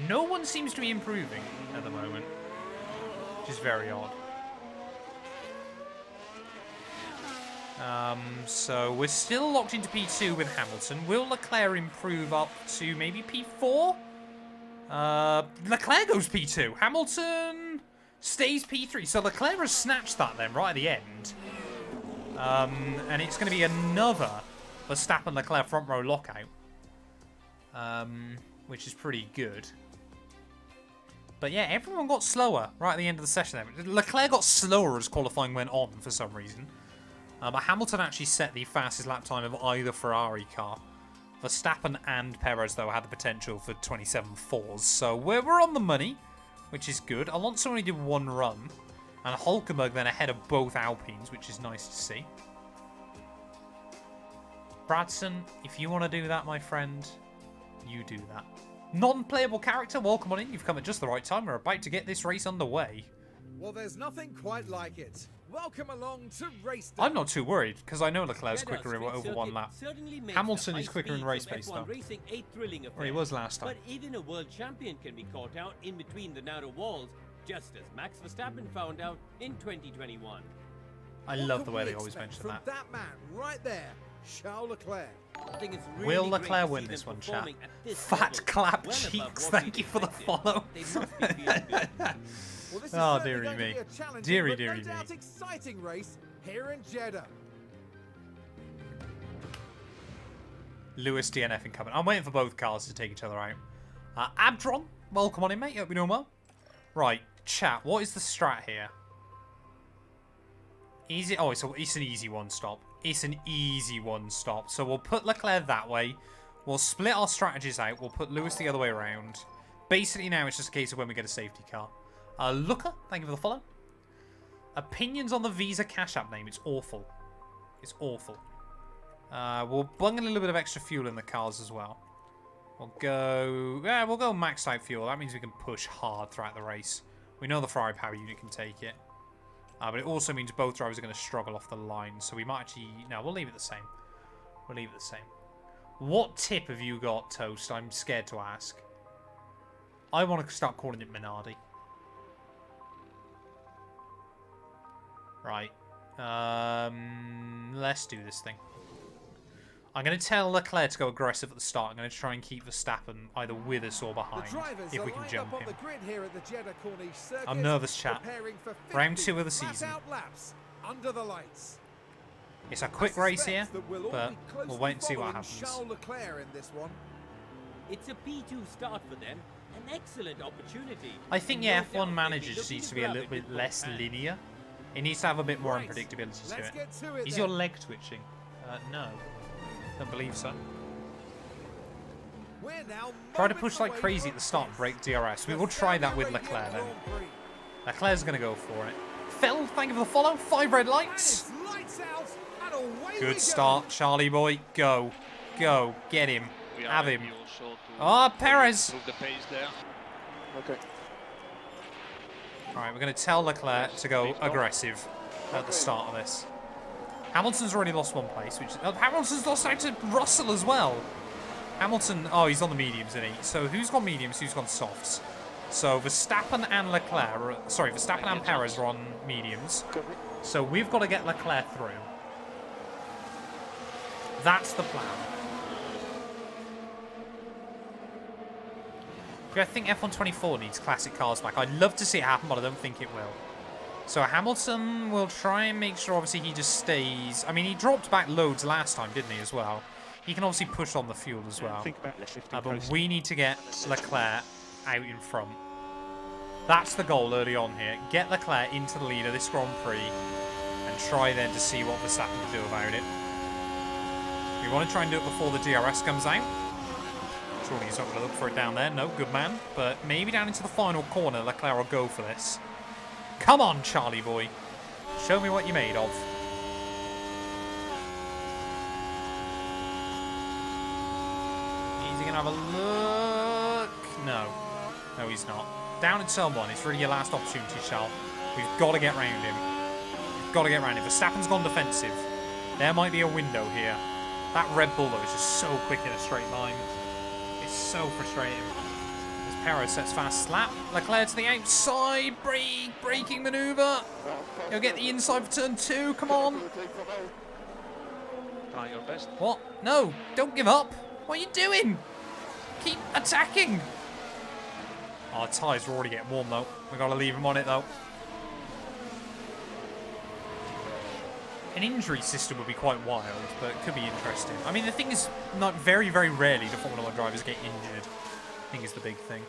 No one seems to be improving at the moment, which is very odd. So we're still locked into P2 with Hamilton. Will Leclerc improve up to maybe P4? Leclerc goes P2. Hamilton stays P3. So Leclerc has snatched that then right at the end. And it's going to be another Verstappen-Leclerc front row lockout. Which is pretty good. But yeah, everyone got slower right at the end of the session. Leclerc got slower as qualifying went on for some reason. But Hamilton actually set the fastest lap time of either Ferrari car. Verstappen and Perez, though, had the potential for 27.4s. So we're on the money, which is good. Alonso only did one run. And Hulkenberg then ahead of both Alpines, which is nice to see. Bradson, if you want to do that, my friend, you do that. Non-playable character, welcome on in. You've come at just the right time. We're about to get this race underway. Well, there's nothing quite like it. Welcome along to race day. I'm not too worried, because I know Leclerc's quicker in over one lap. Hamilton is quicker in race pace, though. Or he was last time. But even a world champion can be caught out in between the narrow walls, just as Max Verstappen found out in 2021. I love the way they always mention that. That man right there, Charles Leclerc. I think it's really Will great Leclerc to win see this them one, chat? performing at this Fat level, clap well above cheeks, what thank we you for the expected. follow. They must be feeling good. Well, this is Oh, certainly dearie going to me. be a challenging, Dearie, but dearie no doubt me. exciting race here in Jeddah. Lewis DNF incoming. I'm waiting for both cars to take each other out. Abdron, welcome on in, mate. Hope you're doing well. Right, chat. What is the strat here? Easy. Oh, it's an easy one stop. It's an easy one stop. So we'll put Leclerc that way. We'll split our strategies out. We'll put Lewis the other way around. Basically now it's just a case of when we get a safety car. Looker, thank you for the follow. Opinions on the Visa Cash App name. It's awful. It's awful. We'll bung a little bit of extra fuel in the cars as well. We'll go maxed out fuel. That means we can push hard throughout the race. We know the Ferrari power unit can take it. But it also means both drivers are going to struggle off the line. So we might actually... No, we'll leave it the same. We'll leave it the same. What tip have you got, Toast? I'm scared to ask. I want to start calling it Minardi. Right. Let's do this thing. I'm going to tell Leclerc to go aggressive at the start. I'm going to try and keep Verstappen either with us or behind, if we can jump him. I'm nervous, chat. Round 2 of the season. Under the lights. It's a quick race here, but we'll wait and see what happens. It's a P2 start for them. An excellent opportunity. I think, yeah, F1 manager just needs to be a little bit less linear. It needs to have a bit more unpredictability to it. Is your leg twitching? No. Don't believe so. Try to push like crazy at the start and break DRS. We will try that with Leclerc then. Leclerc's going to go for it. Phil, thank you for the follow. 5 red lights. Good start, Charlie boy. Go. Go. Get him. Have him. Oh, Perez. Okay. Alright, we're going to tell Leclerc to go aggressive at the start of this. Hamilton's already lost 1 place, which Hamilton's lost out to Russell as well. Hamilton, oh, he's on the mediums, isn't he? So who's got mediums, who's got softs? So Verstappen and Leclerc, sorry, Verstappen and Perez are on mediums. So we've got to get Leclerc through. That's the plan. I think F124 needs classic cars back. I'd love to see it happen, but I don't think it will. So Hamilton will try and make sure, obviously, he just stays... I mean, he dropped back loads last time, didn't he, as well? He can obviously push on the fuel as well. But we need to get Leclerc out in front. That's the goal early on here. Get Leclerc into the lead of this Grand Prix and try then to see what Verstappen can do about it. We want to try and do it before the DRS comes out. Surely he's not going to look for it down there. No, good man. But maybe down into the final corner, Leclerc will go for this. Come on, Charlie boy. Show me what you're made of. Is he going to have a look? No. No, he's not. Down in turn 1. It's really your last opportunity, Charles. We've got to get round him. We've got to get round him. Verstappen's gone defensive. There might be a window here. That Red Bull, though, is just so quick in a straight line. It's so frustrating. As Perez sets fast slap. Leclerc to the outside. Braking maneuver. He'll get the inside for turn 2. Come on. Try your best. What? No. Don't give up. What are you doing? Keep attacking. Our tyres are already getting warm, though. We've got to leave him on it, though. An injury system would be quite wild, but it could be interesting. I mean, the thing is, not very, very rarely do Formula 1 drivers get injured. I think is the big thing.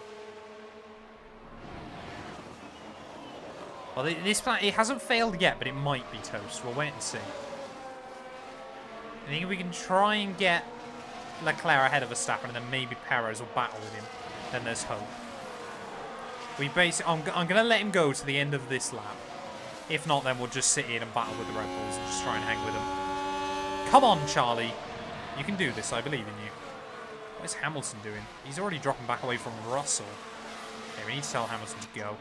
Well, this plan, it hasn't failed yet, but it might be toast. We'll wait and see. I think if we can try and get Leclerc ahead of Verstappen, and then maybe Perez will battle with him, then there's hope. We basically, I'm going to let him go to the end of this lap. If not, then we'll just sit in and battle with the Red Bulls and just try and hang with them. Come on, Charlie. You can do this. I believe in you. What is Hamilton doing? He's already dropping back away from Russell. Okay, we need to tell Hamilton to go.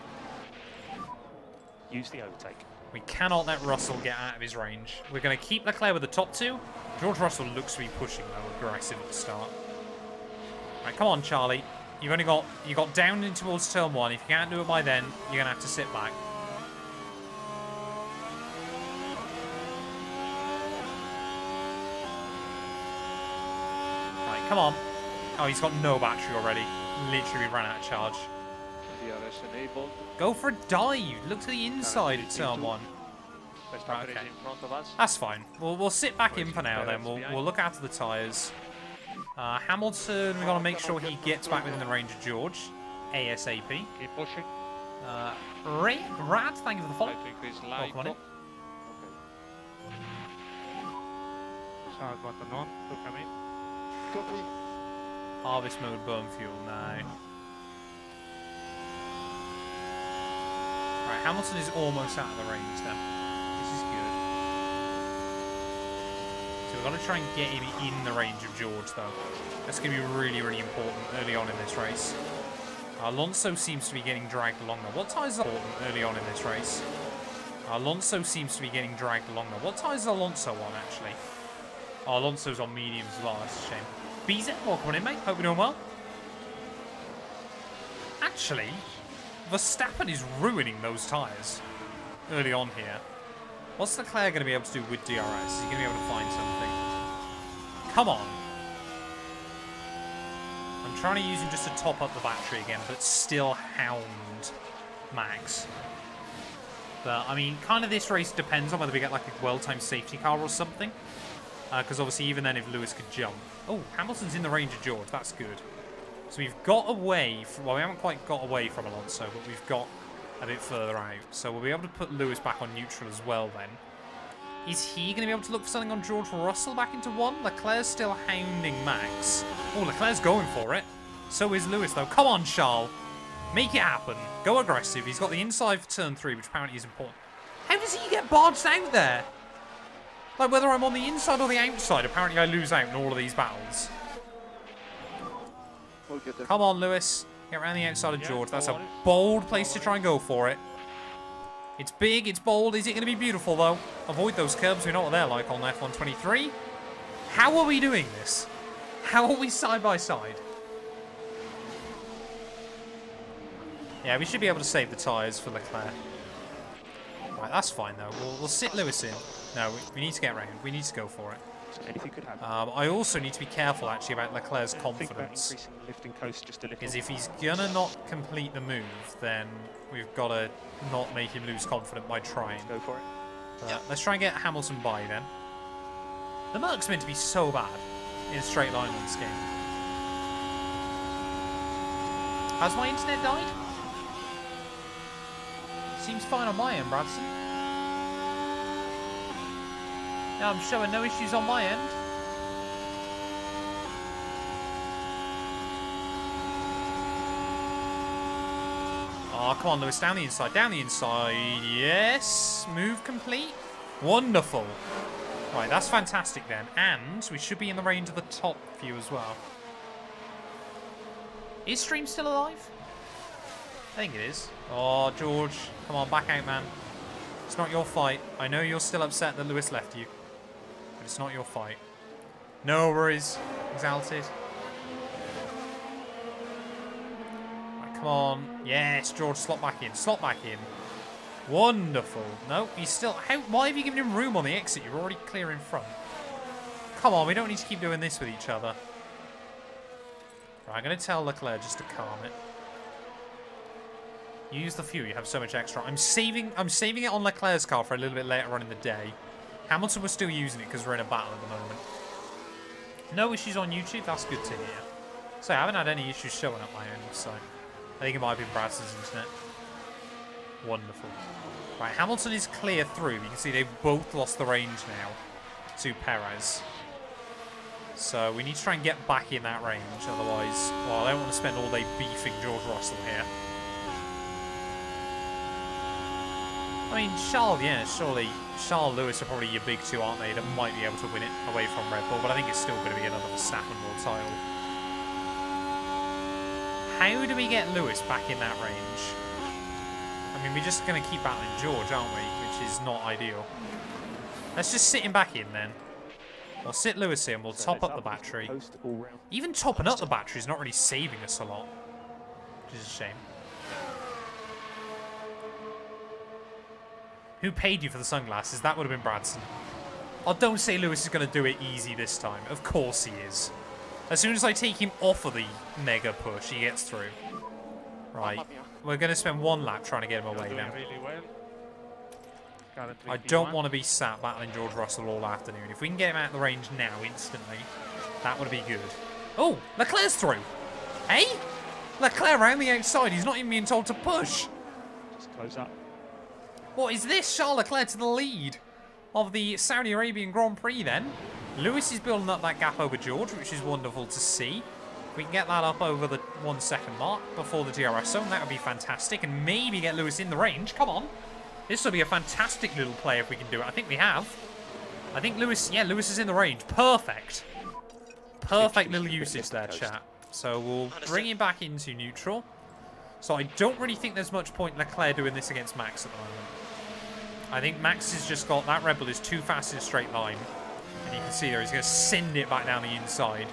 Use the overtake. We cannot let Russell get out of his range. We're going to keep Leclerc with the top two. George Russell looks to be pushing, though, aggressive at the start. Right, come on, Charlie. You got down in towards turn 1. If you can't do it by then, you're going to have to sit back. Right, come on. Oh, he's got no battery already. Literally ran out of charge. DRS enabled. Go for a dive. Look to the inside of turn 1. Verstappen Okay. is in front of us. That's fine. We'll sit back in for now then. We'll look after the tyres. Hamilton, we've got to make sure he gets back within the range of George. ASAP. Keep pushing. Rad, thank you for the follow. Try to increase Welcome on in. light. Start button on to come in. Copy. Harvest mode, burn fuel now. Right, Hamilton is almost out of the range then. This is good. So we've got to try and get him in the range of George though. That's going to be really, really important early on in this race. Alonso seems to be getting dragged along there. What tyres are important early on in this race? Alonso seems to be getting dragged along there. What tyres is Alonso on actually? Oh, Alonso's on mediums as well, that's a shame. BZ, welcome on in, mate. Hope you're doing well. Actually, Verstappen is ruining those tyres early on here. What's Leclerc going to be able to do with DRS? Is he going to be able to find something? Come on. I'm trying to use him just to top up the battery again, but still hound Max. But, I mean, kind of this race depends on whether we get like a well-timed safety car or something. Because obviously even then if Lewis could jump. Oh, Hamilton's in the range of George. That's good. So we've got away from... Well, we haven't quite got away from Alonso, but we've got a bit further out. So we'll be able to put Lewis back on neutral as well then. Is he going to be able to look for something on George Russell back into 1? Leclerc's still hounding Max. Oh, Leclerc's going for it. So is Lewis, though. Come on, Charles. Make it happen. Go aggressive. He's got the inside for turn 3, which apparently is important. How does he get barged out there? Like, whether I'm on the inside or the outside, apparently I lose out in all of these battles. We'll get there. Come on, Lewis. Get around the outside of George. That's a bold place to try and go for it. It's big, it's bold. Is it going to be beautiful, though? Avoid those curbs. We know what they're like on F123. How are we doing this? How are we side by side? Yeah, we should be able to save the tyres for Leclerc. Right, that's fine, though. We'll sit Lewis in. No, we need to get around. We need to go for it. Anything could happen. I also need to be careful, actually, about Leclerc's Think about confidence. increasing the lifting coast just a little. Because if he's gonna not complete the move, then we've got to not make him lose confidence by trying. Go for it. Let's try and get Hamilton by then. The Merc's meant to be so bad in a straight line on this game. Has my internet died? Seems fine on my end, Bradson. Yeah, I'm showing no issues on my end. Oh, come on, Lewis. Down the inside. Down the inside. Yes. Move complete. Wonderful. Right, that's fantastic then. And we should be in the range of the top view as well. Is Stream still alive? I think it is. Oh, George. Come on, back out, man. It's not your fight. I know you're still upset that Lewis left you. But it's not your fight. No worries. Exalted. Right, come on. Yes, George, slot back in. Slot back in. Wonderful. No, he's still... Why have you given him room on the exit? You're already clear in front. Come on, we don't need to keep doing this with each other. Right, I'm going to tell Leclerc just to calm it. Use the fuel. You have so much extra. I'm saving it on Leclerc's car for a little bit later on in the day. Hamilton was still using it because we're in a battle at the moment. No issues on YouTube. That's good to hear. So I haven't had any issues showing up my end. So I think it might be Bradson's internet. Wonderful. Right, Hamilton is clear through. You can see they've both lost the range now to Perez. So we need to try and get back in that range. Otherwise, well, I don't want to spend all day beefing George Russell here. I mean, Charles, yeah, surely Charles Lewis are probably your big two, aren't they? That might be able to win it away from Red Bull, but I think it's still going to be another Verstappen world title. How do we get Lewis back in that range? I mean, we're just going to keep battling George, aren't we? Which is not ideal. Let's just sit him back in then. We'll sit Lewis in, we'll top up the battery. Even topping up the battery is not really saving us a lot, which is a shame. Who paid you for the sunglasses? That would have been Bradson. Oh, don't say Lewis is going to do it easy this time. Of course he is. As soon as I take him off of the mega push, he gets through. Right. We're going to spend one lap trying to get him away now. Really well. I don't want to be sat battling George Russell all afternoon. If we can get him out of the range now, instantly, that would be good. Oh, Leclerc's through. Hey? Leclerc around the outside. He's not even being told to push. Just close up. What is this? Charles Leclerc to the lead of the Saudi Arabian Grand Prix then. Lewis is building up that gap over George, which is wonderful to see. If we can get that up over the 1 second mark before the DRS zone, that would be fantastic. And maybe get Lewis in the range. Come on. This will be a fantastic little play if we can do it. I think we have. I think Lewis, yeah, Lewis is in the range. Perfect. Perfect little usage there, chat. So we'll bring him back into neutral. So I don't really think there's much point in Leclerc doing this against Max at the moment. I think Max has just got, that Red Bull is too fast in a straight line. And you can see there, he's going to send it back down the inside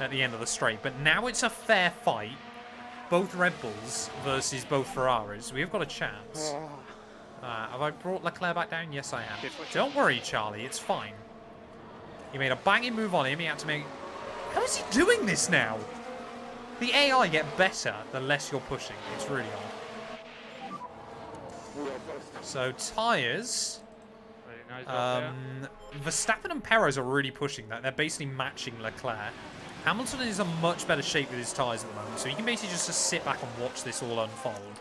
at the end of the straight. But now it's a fair fight. Both Red Bulls versus both Ferraris. We've got a chance. Have I brought Leclerc back down? Yes, I have. Don't worry, Charlie. It's fine. He made a banging move on him. He had to make... How is he doing this now? The AI get better the less you're pushing. It's really odd. So, tyres. Very nice Verstappen and Perez are really pushing that. They're basically matching Leclerc. Hamilton is in much better shape with his tyres at the moment, so he can basically just sit back and watch this all unfold.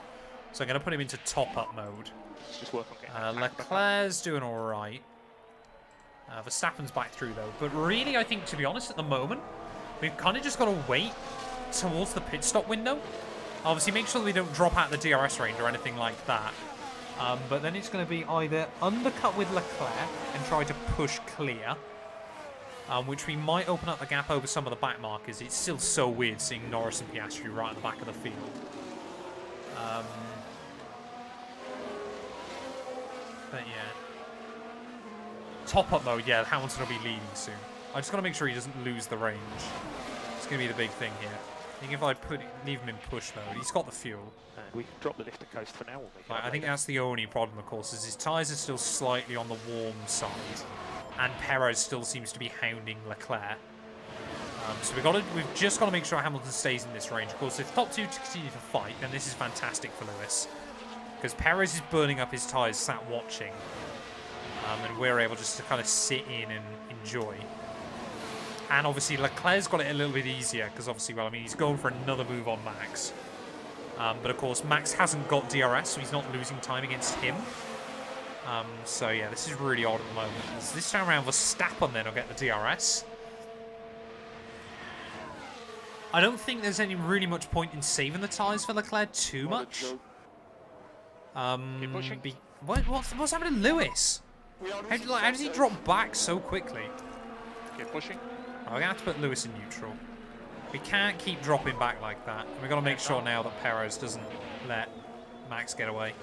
So I'm going to put him into top-up mode. Just work on getting Leclerc's doing all right. Verstappen's back through, though. But really, I think, to be honest, at the moment, we've kind of just got to wait towards the pit stop window. Obviously, make sure that we don't drop out the DRS range or anything like that. But then it's going to be either undercut with Leclerc and try to push clear, which we might open up the gap over some of the back markers. It's still so weird seeing Norris and Piastri right at the back of the field. But yeah. Top-up mode, yeah, Hamilton will be leading soon. I just got to make sure he doesn't lose the range. It's going to be the big thing here. I think if I leave him in push mode, he's got the fuel. We can drop the lift to coast for now. I think that's the only problem, of course, is his tyres are still slightly on the warm side, and Perez still seems to be hounding Leclerc. So we've just got to make sure Hamilton stays in this range. Of course, if top two continue to fight, then this is fantastic for Lewis, because Perez is burning up his tyres, sat watching, and we're able just to kind of sit in and enjoy. And obviously Leclerc's got it a little bit easier because obviously, well, I mean, he's going for another move on Max. But of course, Max hasn't got DRS, so he's not losing time against him. So yeah, this is really odd at the moment. This time around, Verstappen then will get the DRS. I don't think there's any really much point in saving the tyres for Leclerc too much. What's happening to Lewis? How does he drop back so quickly? Keep pushing. We're going to have to put Lewis in neutral. We can't keep dropping back like that. And we've got to make sure now that Perez doesn't let Max get away.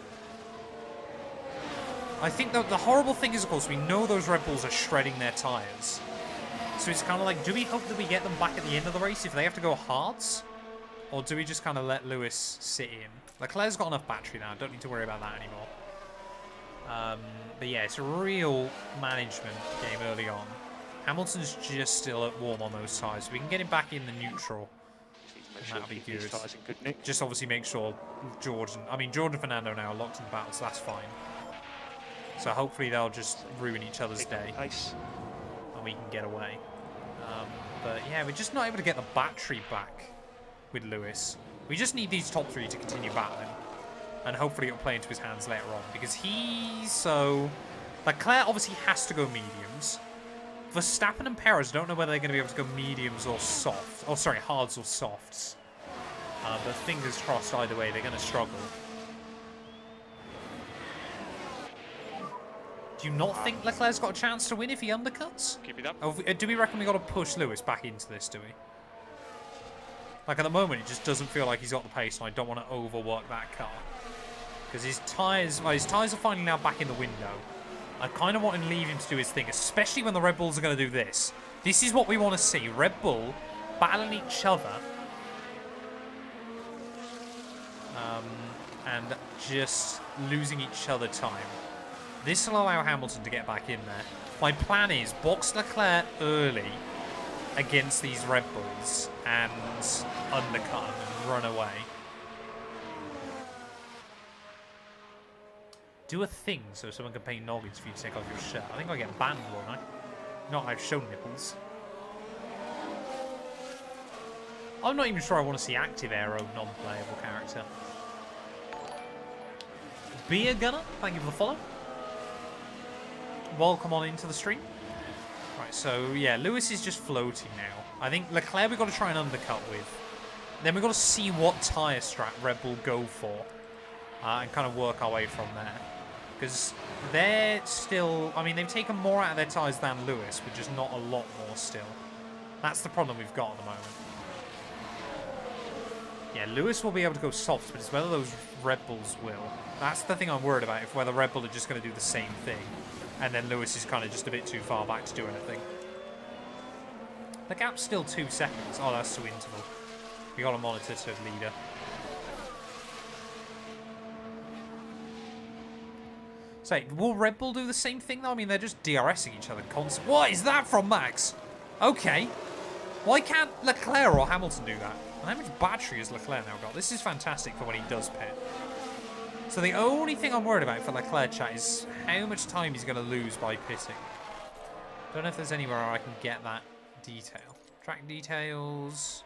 I think the horrible thing is, of course, we know those Red Bulls are shredding their tyres. So it's kind of like, do we hope that we get them back at the end of the race if they have to go hards? Or do we just kind of let Lewis sit in? Leclerc's got enough battery now. Don't need to worry about that anymore. But yeah, it's a real management game early on. Hamilton's just still at warm on those tyres. So we can get him back in the neutral. That'll be good. Just obviously make sure George and Fernando now are locked in the battle, so that's fine. So hopefully they'll just ruin each other's day. And we can get away. But yeah, we're just not able to get the battery back with Lewis. We just need these top three to continue battling. And hopefully it'll play into his hands later on. Because Leclerc obviously has to go mediums. Verstappen and Perez don't know whether they're going to be able to go mediums or soft. Oh, sorry, hards or softs. But fingers crossed either way, they're going to struggle. Do you not think Leclerc's got a chance to win if he undercuts? Keep it up. Oh, do we reckon we got to push Lewis back into this, do we? Like, at the moment, it just doesn't feel like he's got the pace, and I don't want to overwork that car. Because his tyres are finally now back in the window. I kind of want to leave him to do his thing, especially when the Red Bulls are going to do this. This is what we want to see. Red Bull battling each other. And just losing each other time. This will allow Hamilton to get back in there. My plan is box Leclerc early against these Red Bulls and undercut them and run away. Do a thing so someone can pay noggins for you to take off your shirt. I think I get banned, won't I? Not I've shown nipples. I'm not even sure I want to see active aero non-playable character. Beer Gunner, thank you for the follow. Welcome on into the stream. Right, so yeah, Lewis is just floating now. I think Leclerc we've got to try and undercut with. Then we've got to see what tyre strat Red Bull go for. And kind of work our way from there. Because they're still... I mean, they've taken more out of their tyres than Lewis, but just not a lot more still. That's the problem we've got at the moment. Yeah, Lewis will be able to go soft, but it's whether those Red Bulls will. That's the thing I'm worried about, if whether Red Bull are just going to do the same thing. And then Lewis is kind of just a bit too far back to do anything. The gap's still 2 seconds. Oh, that's to interval. We got to monitor to leader. So, will Red Bull do the same thing though? I mean, they're just DRSing each other constantly. What is that from Max? Okay. Why can't Leclerc or Hamilton do that? And how much battery has Leclerc now got? This is fantastic for when he does pit. So the only thing I'm worried about for Leclerc, chat, is how much time he's going to lose by pitting. Don't know if there's anywhere I can get that detail. Track details.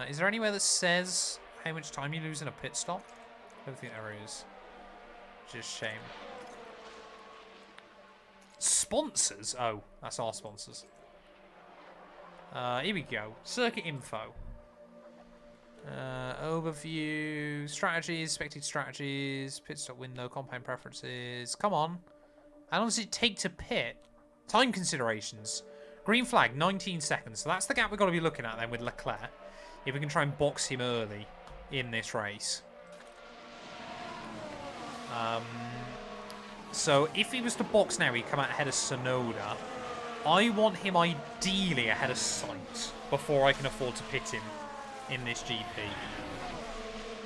Is there anywhere that says how much time you lose in a pit stop? I don't think there is. Just shame. Sponsors? Oh, that's our sponsors. Here we go. Circuit info. Overview. Strategies. Expected strategies. Pit stop window. Compound preferences. Come on. How long does it take to pit? Time considerations. Green flag, 19 seconds. So that's the gap we've got to be looking at then with Leclerc. If we can try and box him early in this race. So if he was to box now, he'd come out ahead of Sonoda. I want him ideally ahead of Sainz before I can afford to pit him in this GP.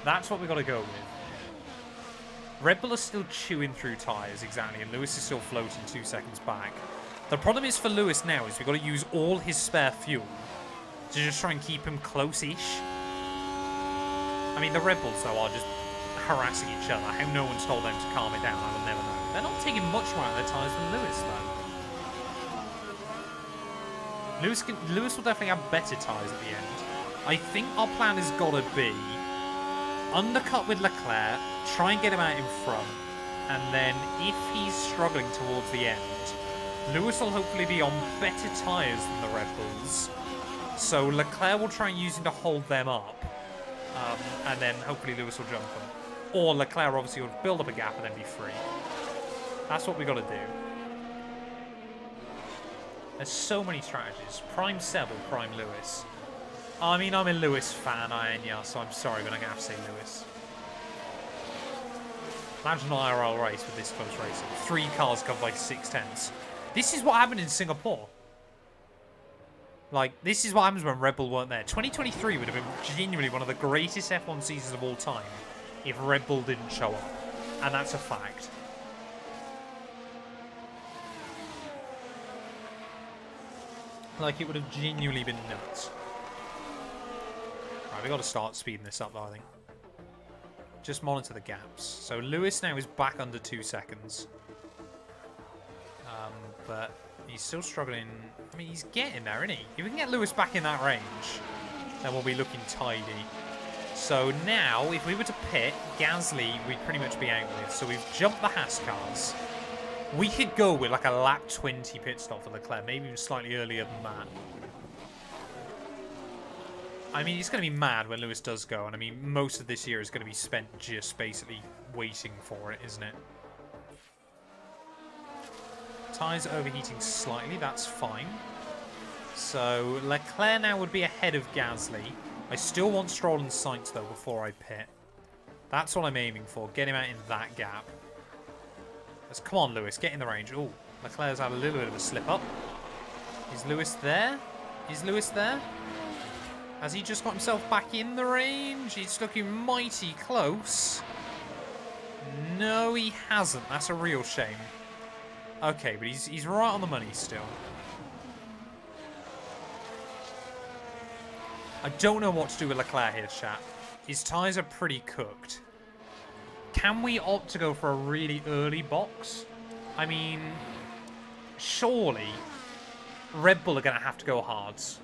That's what we've got to go with. Red Bull are still chewing through tyres, exactly, and Lewis is still floating 2 seconds back. The problem is for Lewis now is we've got to use all his spare fuel to just try and keep him close-ish. I mean, the Red Bulls, though, are just harassing each other. How no one's told them to calm it down, I will never know. They're not taking much more out of their tyres than Lewis, though. Lewis will definitely have better tyres at the end. I think our plan has got to be undercut with Leclerc, try and get him out in front, and then if he's struggling towards the end, Lewis will hopefully be on better tyres than the Red Bulls, so Leclerc will try and use him to hold them up, and then hopefully Lewis will jump them. Or Leclerc obviously will build up a gap and then be free. That's what we've got to do. There's so many strategies. Prime Seb or Prime Lewis. I mean, I'm a Lewis fan, so I'm sorry, but I'm going to have to say Lewis. Imagine an IRL race with this close racing. 3 cars covered by 6/10. This is what happened in Singapore. Like, this is what happens when Red Bull weren't there. 2023 would have been genuinely one of the greatest F1 seasons of all time if Red Bull didn't show up. And that's a fact. Like, it would have genuinely been nuts. Right, we've got to start speeding this up, though, I think. Just monitor the gaps. So Lewis now is back under 2 seconds. But he's still struggling. I mean, he's getting there, isn't he? If we can get Lewis back in that range, then we'll be looking tidy. So now, if we were to pit, Gasly, we'd pretty much be out with. So we've jumped the Haas cars. We could go with like a lap 20 pit stop for Leclerc, maybe even slightly earlier than that. I mean, it's going to be mad when Lewis does go, and I mean, most of this year is going to be spent just basically waiting for it, isn't it? Tyres are overheating slightly, that's fine. So Leclerc now would be ahead of Gasly. I still want Stroll and Sainz though before I pit. That's what I'm aiming for, get him out in that gap. Come on, Lewis, get in the range. Oh, Leclerc's had a little bit of a slip up. Is Lewis there? Is Lewis there? Has he just got himself back in the range? He's looking mighty close. No, he hasn't. That's a real shame. Okay, but he's right on the money still. I don't know what to do with Leclerc here, chat. His tyres are pretty cooked. Can we opt to go for a really early box? I mean, surely Red Bull are going to have to go hards.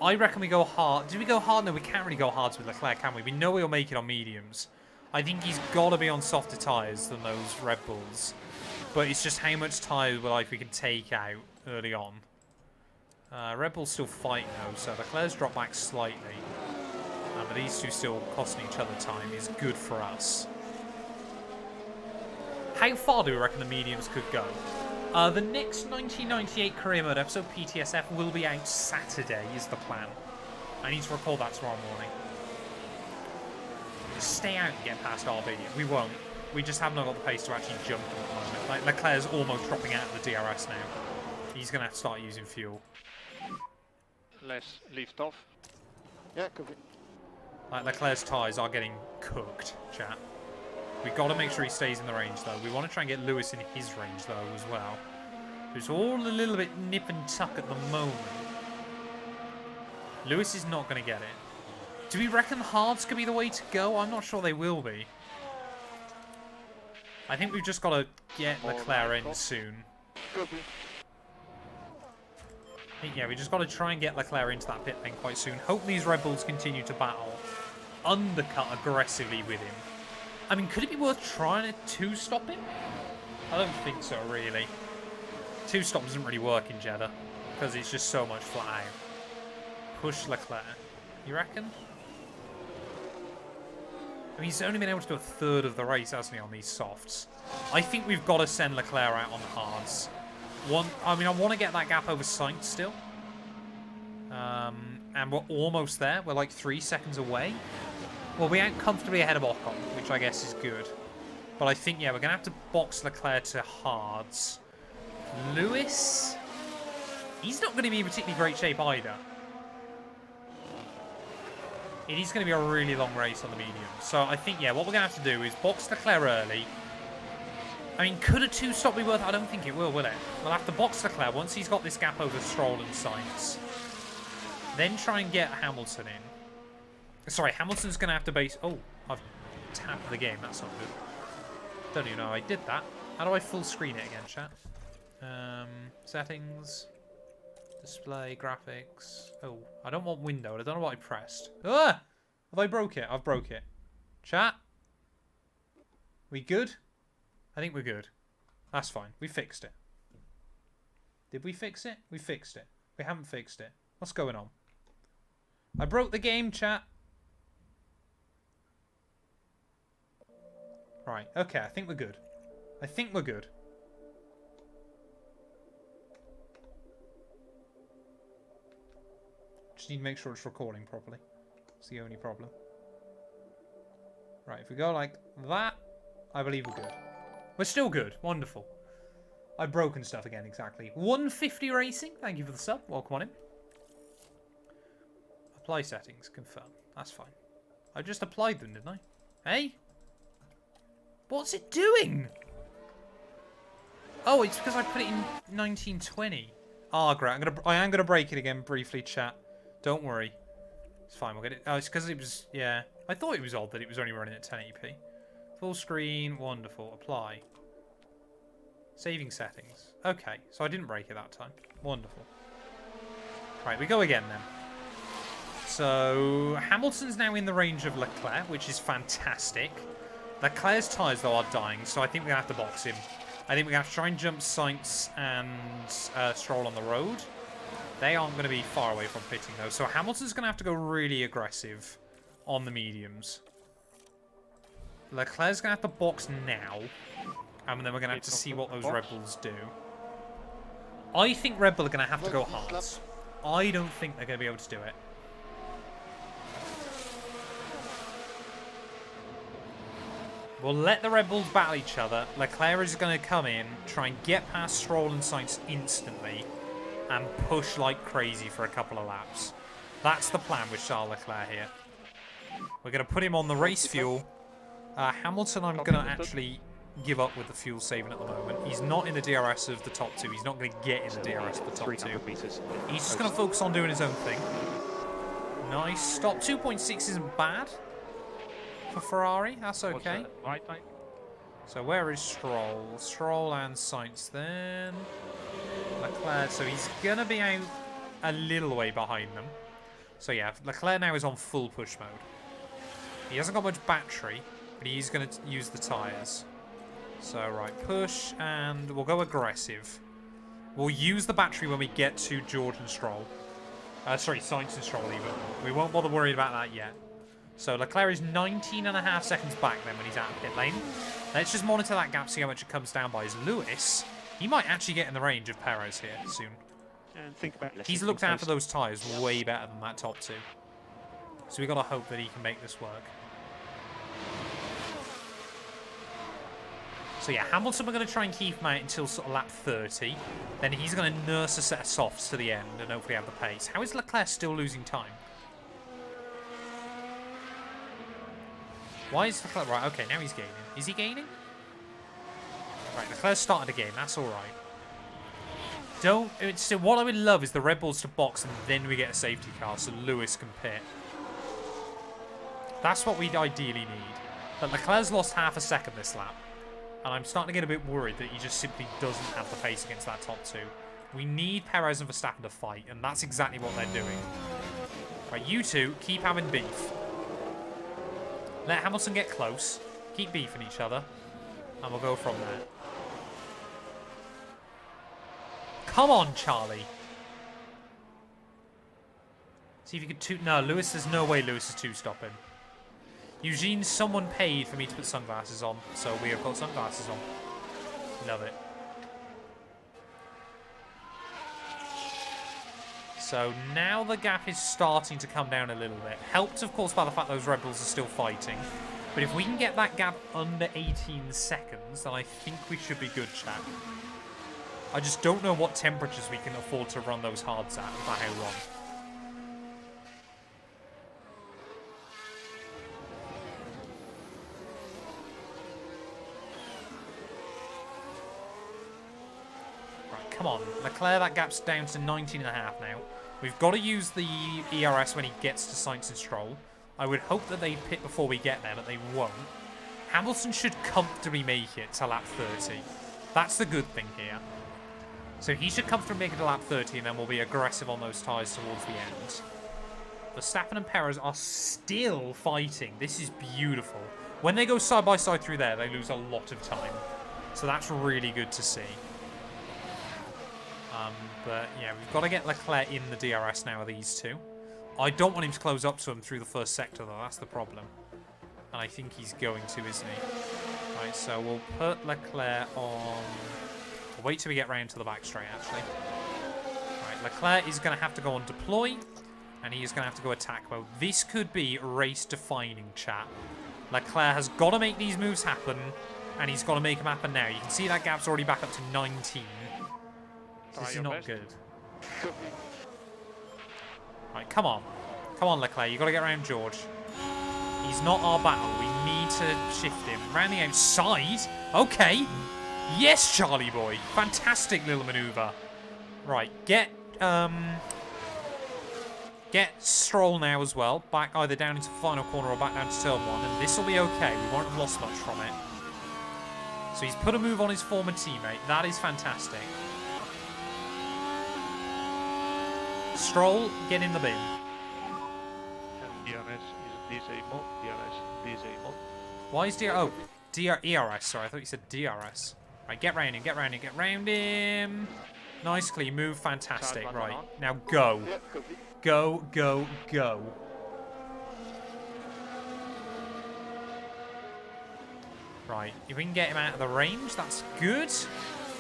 I reckon we go hard. Did we go hard? No, we can't really go hards with Leclerc, can we? We know he'll make it on mediums. I think he's got to be on softer tyres than those Red Bulls. But it's just how much tyre we can take out early on. Red Bull's still fighting though, so Leclerc's dropped back slightly. But these two still costing each other time is good for us. How far do we reckon the mediums could go? The next 1998 Career Mode episode, PTSF, will be out Saturday, is the plan. I need to record that tomorrow morning. Just stay out and get past RB. We won't. We just have not got the pace to actually jump at the moment. Like, Leclerc's almost dropping out of the DRS now. He's going to have to start using fuel. Let's lift off. Yeah, could be. Like, Leclerc's tyres are getting cooked, chat. We've got to make sure he stays in the range, though. We want to try and get Lewis in his range, though, as well. It's all a little bit nip and tuck at the moment. Lewis is not going to get it. Do we reckon hards could be the way to go? I'm not sure they will be. I think we've just got to get Leclerc in soon. Yeah, we just got to try and get Leclerc into that pit lane quite soon. Hope these Red Bulls continue to battle. Undercut aggressively with him. I mean, could it be worth trying to two-stop him? I don't think so, really. Two-stop doesn't really work in Jeddah, because it's just so much flat out. Push Leclerc. You reckon? I mean, he's only been able to do a third of the race, hasn't he, on these softs? I think we've got to send Leclerc out on hards. I mean, I want to get that gap over Sainz still. And we're almost there. We're like 3 seconds away. Well, we ain't comfortably ahead of Ocon, which I guess is good. But I think, yeah, we're going to have to box Leclerc to hards. Lewis? He's not going to be in particularly great shape either. It is going to be a really long race on the medium. So I think, yeah, what we're going to have to do is box Leclerc early. I mean, could a two-stop be worth it? I don't think it will it? We'll have to box Leclerc once he's got this gap over Stroll and Sainz. Then try and get Hamilton in. Sorry, Hamilton's going to have to base... Oh, I've tapped the game. That's not good. Don't even know I did that. How do I full screen it again, chat? Settings. Display, graphics. Oh, I don't want window. I don't know what I pressed. Ah! Have I broke it? I've broke it. Chat? We good? I think we're good. That's fine. We fixed it. Did we fix it? We fixed it. We haven't fixed it. What's going on? I broke the game, chat. Right, okay, I think we're good. I think we're good. Just need to make sure it's recording properly. It's the only problem. Right, if we go like that, I believe we're good. We're still good. Wonderful. I've broken stuff again, exactly. 150 Racing, thank you for the sub. Welcome on in. Apply settings, confirm. That's fine. I just applied them, didn't I? Hey? What's it doing? Oh, it's because I put it in 1920. Ah, great. I am gonna break it again briefly, chat. Don't worry. It's fine. We'll get it. Oh, it's because it was. Yeah, I thought it was odd that it was only running at 1080p. Full screen. Wonderful. Apply. Saving settings. Okay, so I didn't break it that time. Wonderful. Right, we go again then. So Hamilton's now in the range of Leclerc, which is fantastic. Leclerc's tyres, though, are dying, so I think we're going to have to box him. I think we're going to have to try and jump Sainz and Stroll on the road. They aren't going to be far away from pitting, though. So Hamilton's going to have to go really aggressive on the mediums. Leclerc's going to have to box now. And then we're going to have to see what those Red Bulls do. I think Red Bull are going to have to go hards. I don't think they're going to be able to do it. We'll let the Red Bulls battle each other. Leclerc is going to come in, try and get past Stroll and Sainz instantly, and push like crazy for a couple of laps. That's the plan with Charles Leclerc here. We're going to put him on the race fuel. Hamilton, I'm going to actually give up with the fuel saving at the moment. He's not in the DRS of the top two. He's not going to get in the DRS of the top two. He's just going to focus on doing his own thing. Nice stop. 2.6 isn't bad for Ferrari. That's okay. Right. So where is Stroll? Stroll and Sainz then. Leclerc. So he's going to be out a little way behind them. So yeah, Leclerc now is on full push mode. He hasn't got much battery, but he's going to use the tyres. So right, push, and we'll go aggressive. We'll use the battery when we get to George and Stroll. Sorry, Sainz and Stroll even. We won't bother worrying about that yet. So Leclerc is 19.5 seconds back then when he's out of pit lane. Let's just monitor that gap, see how much it comes down by. Is Lewis, he might actually get in the range of Perez here soon. And think about He's looked after those tyres way better than that top two. So we got to hope that he can make this work. So yeah, Hamilton, we're going to try and keep him out until sort of lap 30. Then he's going to nurse a set of softs to the end and hopefully have the pace. How is Leclerc still losing time? Why is Leclerc... Right, okay, now he's gaining. Is he gaining? Right, Leclerc started again. That's all right. So what I would love is the Red Bulls to box and then we get a safety car so Lewis can pit. That's what we'd ideally need. But Leclerc's lost half a second this lap. And I'm starting to get a bit worried that he just simply doesn't have the pace against that top two. We need Perez and Verstappen to fight, and that's exactly what they're doing. Right, you two, keep having beef. Let Hamilton get close. Keep beefing each other. And we'll go from there. Come on, Charlie. See if you could two... No, Lewis, there's no way Lewis is two-stopping. Eugene, someone paid for me to put sunglasses on, so we have got sunglasses on. Love it. So now the gap is starting to come down a little bit. Helped, of course, by the fact those Red Bulls are still fighting. But if we can get that gap under 18 seconds, then I think we should be good, chat. I just don't know what temperatures we can afford to run those hards at, for how long. Come on, Leclerc, that gap's down to 19.5 now. We've got to use the ERS when he gets to Sainz and Stroll. I would hope that they pit before we get there, but they won't. Hamilton should comfortably make it to lap 30. That's the good thing here. So he should comfortably make it to lap 30, and then we'll be aggressive on those tyres towards the end. Verstappen and Perez are still fighting. This is beautiful. When they go side by side through there, they lose a lot of time. So that's really good to see. But yeah, we've got to get Leclerc in the DRS now of these two. I don't want him to close up to him through the first sector, though. That's the problem. And I think he's going to, isn't he? Right, so we'll put Leclerc on... We'll wait till we get round to the back straight, actually. Right, Leclerc is going to have to go on deploy. And he is going to have to go attack mode. This could be race-defining, chat. Leclerc has got to make these moves happen. And he's got to make them happen now. You can see that gap's already back up to 19. This is not good. Right, come on. Come on, Leclerc. You've got to get around George. He's not our battle. We need to shift him. Round the outside. Okay. Yes, Charlie boy. Fantastic little maneuver. Right, get Stroll now as well. Back either down into the final corner or back down to turn one. And this will be okay. We won't have lost much from it. So he's put a move on his former teammate. That is fantastic. Stroll, get in the bin. And DRS is disabled. DRS disabled. Why is ERS? Sorry, I thought you said DRS. Right, get round him, get round him, get round him. Nice clean move, fantastic. Right, now go. Go, go, go. Right, if we can get him out of the range, that's good.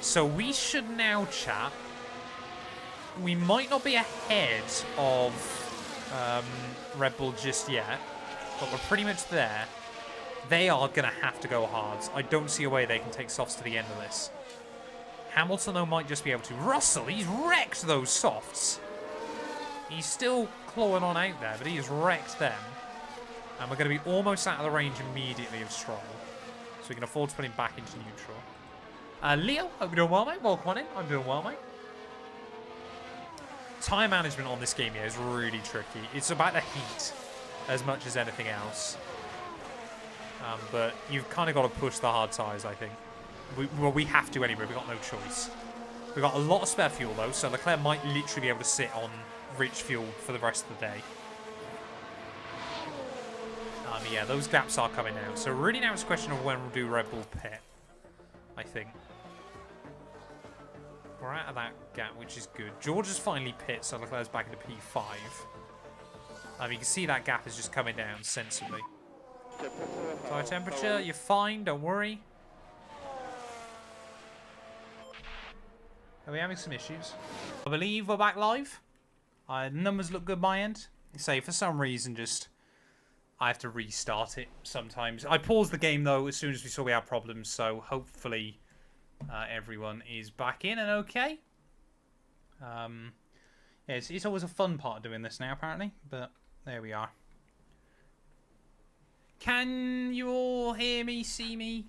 So we should now, chat, we might not be ahead of Red Bull just yet, but we're pretty much there. They are going to have to go hards. I don't see a way they can take softs to the end of this. Hamilton, though, might just be able to. Russell, he's wrecked those softs. He's still clawing on out there, but he has wrecked them. And we're going to be almost out of the range immediately of Stroll. So we can afford to put him back into neutral. Leo, hope you're doing well, mate. Welcome on in. I'm doing well, mate. Time management on this game here is really tricky. It's about the heat as much as anything else. But you've kind of got to push the hard tyres, I think. We have to anyway. We've got no choice. We've got a lot of spare fuel, though, so Leclerc might literally be able to sit on rich fuel for the rest of the day. Yeah, those gaps are coming now. So really now it's a question of when we'll do Red Bull pit, I think. We're out of that gap, which is good. George has finally pit, so Leclerc's back into P5. You can see that gap is just coming down sensibly. Tire temperature, you're fine, don't worry. Are we having some issues? I believe we're back live. Numbers look good my end. Say for some reason I have to restart it sometimes. I paused the game though as soon as we saw we had problems, so hopefully everyone is back in and okay. Yeah, it's always a fun part of doing this now apparently, but there we are. Can you all hear me, see me?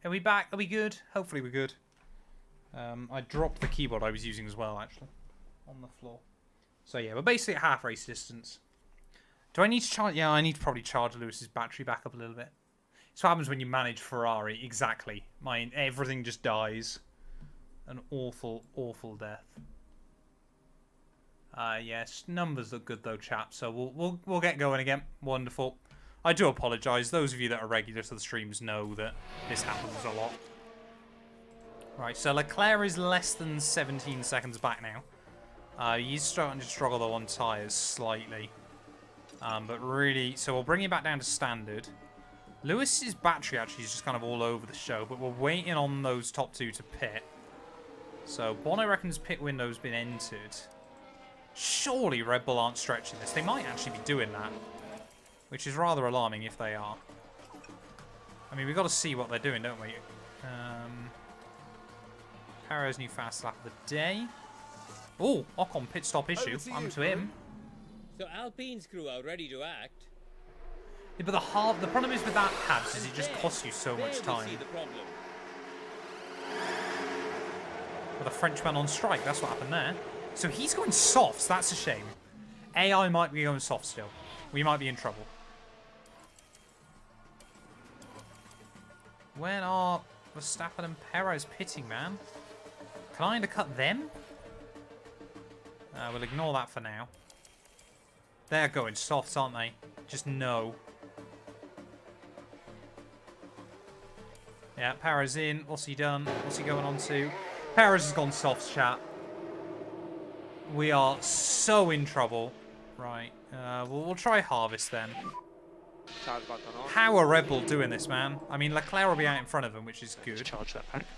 Are we back? Are we good? Hopefully we're good. I dropped the keyboard I was using as well, actually, on the floor. So yeah, we're basically at half race distance. Do I need to charge? Yeah, I need to probably charge Lewis's battery back up a little bit. It's what happens when you manage Ferrari. Exactly. Everything just dies. An awful, awful death. Yes, numbers look good though, chap. So we'll get going again. Wonderful. I do apologise. Those of you that are regular to the streams know that this happens a lot. Right, so Leclerc is less than 17 seconds back now. He's starting to struggle though on tyres slightly. But really, so we'll bring him back down to standard. Lewis's battery actually is just kind of all over the show, but we're waiting on those top two to pit. So Bono reckons pit window's been entered. Surely Red Bull aren't stretching this. They might actually be doing that, which is rather alarming if they are. I mean, we've got to see what they're doing, don't we? Perez new fast lap of the day. Oh, Ocon pit stop issue. I'm to him. So Alpine's crew are ready to act. Yeah, but the problem is with that, Habs, is it just costs you so much time. With a Frenchman on strike, that's what happened there. So he's going softs, that's a shame. AI might be going soft still. We might be in trouble. When are Verstappen and Perez pitting, man? Can I undercut them? We'll ignore that for now. They're going softs, aren't they? Just no. Yeah, Perez in. What's he done? What's he going on to? Perez has gone softs, chat. We are so in trouble. Right. We'll try harvest then. How are Red Bull doing this, man? I mean, Leclerc will be out in front of him, which is good.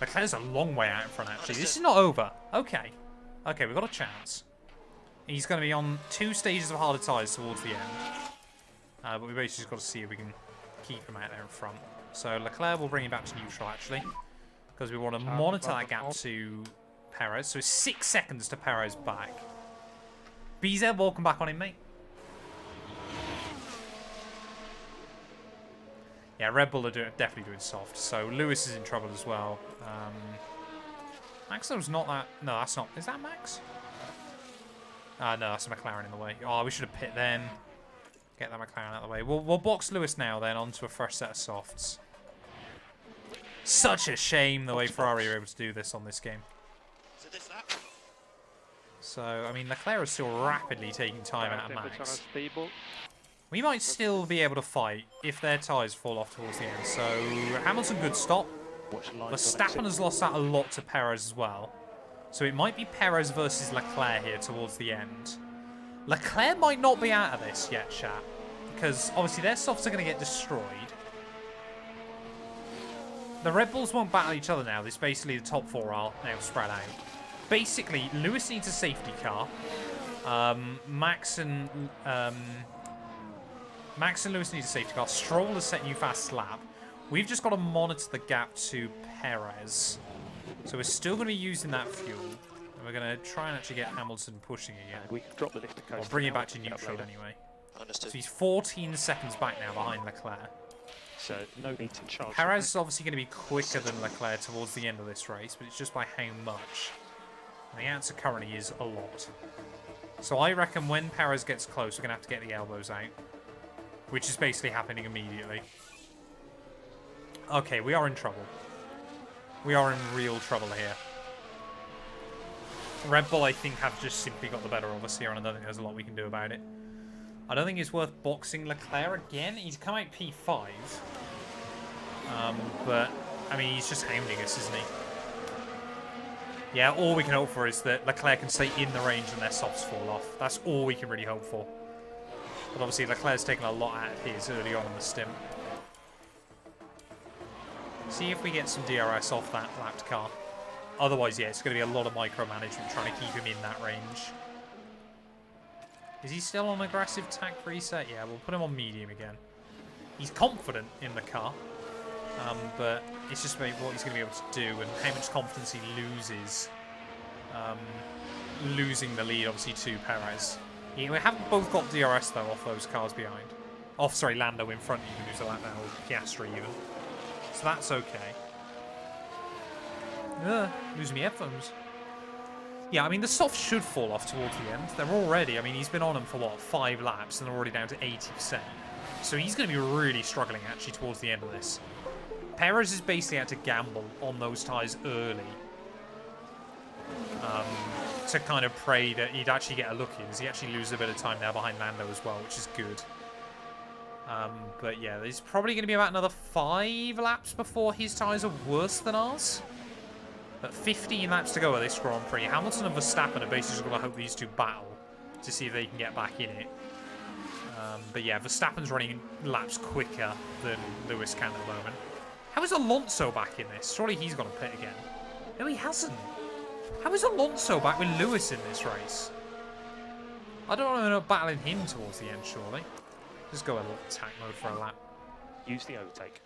Leclerc's a long way out in front, actually. This is not over. Okay. Okay, we've got a chance. He's going to be on 2 stages of harder tyres towards the end. But we basically just got to see if we can keep him out there in front. So Leclerc will bring him back to neutral, actually. Because we want to monitor that gap to Perez. So it's 6 seconds to Perez back. BZ, welcome back on in, mate. Yeah, Red Bull are definitely doing soft. So Lewis is in trouble as well. Max, was not that... No, that's not... Is that Max? No, that's a McLaren in the way. Oh, we should have pit then. Get that McLaren out of the way. We'll box Lewis now then onto a fresh set of softs. Such a shame the way Ferrari are able to do this on this game. So, I mean, Leclerc is still rapidly taking time out of Max. We might still be able to fight if their tyres fall off towards the end. So, Hamilton, good stop. Verstappen has lost out a lot to Perez as well. So it might be Perez versus Leclerc here towards the end. Leclerc might not be out of this yet, chat. Because obviously their softs are going to get destroyed. The Red Bulls won't battle each other now. This basically the top 4 are now spread out. basically, Lewis needs a safety car. Max and Lewis need a safety car. Stroll has set new fast lap. We've just got to monitor the gap to Perez. So we're still going to be using that fuel. And we're going to try and actually get Hamilton pushing again. We can drop the lift to coast. Or bring it back to neutral anyway. Understood. So he's 14 seconds back now behind Leclerc. So no need to charge. Perez is obviously going to be quicker than Leclerc towards the end of this race, but it's just by how much. And the answer currently is a lot. So I reckon when Perez gets close, we're going to have to get the elbows out. Which is basically happening immediately. Okay, we are in trouble. We are in real trouble here. Red Bull, I think, have just simply got the better of us here, and I don't think there's a lot we can do about it. I don't think it's worth boxing Leclerc again. He's come out P5. But, I mean, he's just hounding us, isn't he? Yeah, all we can hope for is that Leclerc can stay in the range and their softs fall off. That's all we can really hope for. But obviously, Leclerc's taken a lot out of his early on in the stint. See if we get some DRS off that lapped car. Otherwise, yeah, it's going to be a lot of micromanagement trying to keep him in that range. Is he still on aggressive tack reset? Yeah, we'll put him on medium again. He's confident in the car. But it's just about what he's going to be able to do and how much confidence he loses. Losing the lead, obviously, to Perez. Yeah, we haven't both got DRS, though, off those cars behind. Off, sorry, Lando in front. You can lose a lap now, or Piastri even. So that's okay. Losing my headphones. Yeah, I mean, the softs should fall off towards the end. They're already, I mean, he's been on them for, what, 5 laps, and they're already down to 80%. So he's going to be really struggling, actually, towards the end of this. Perez has basically had to gamble on those tyres early. To kind of pray that he'd actually get a look in, as he actually loses a bit of time now behind Lando as well, which is good. But yeah, there's probably going to be about another 5 laps before his tyres are worse than ours. But 15 laps to go at this Grand Prix. Hamilton and Verstappen are basically just going to hope these two battle to see if they can get back in it. But yeah, Verstappen's running laps quicker than Lewis can at the moment. How is Alonso back in this? Surely he's gone to pit again. No, he hasn't. How is Alonso back with Lewis in this race? I don't want to end up battling him towards the end, surely. Just go a little attack mode for a lap. Use the overtake.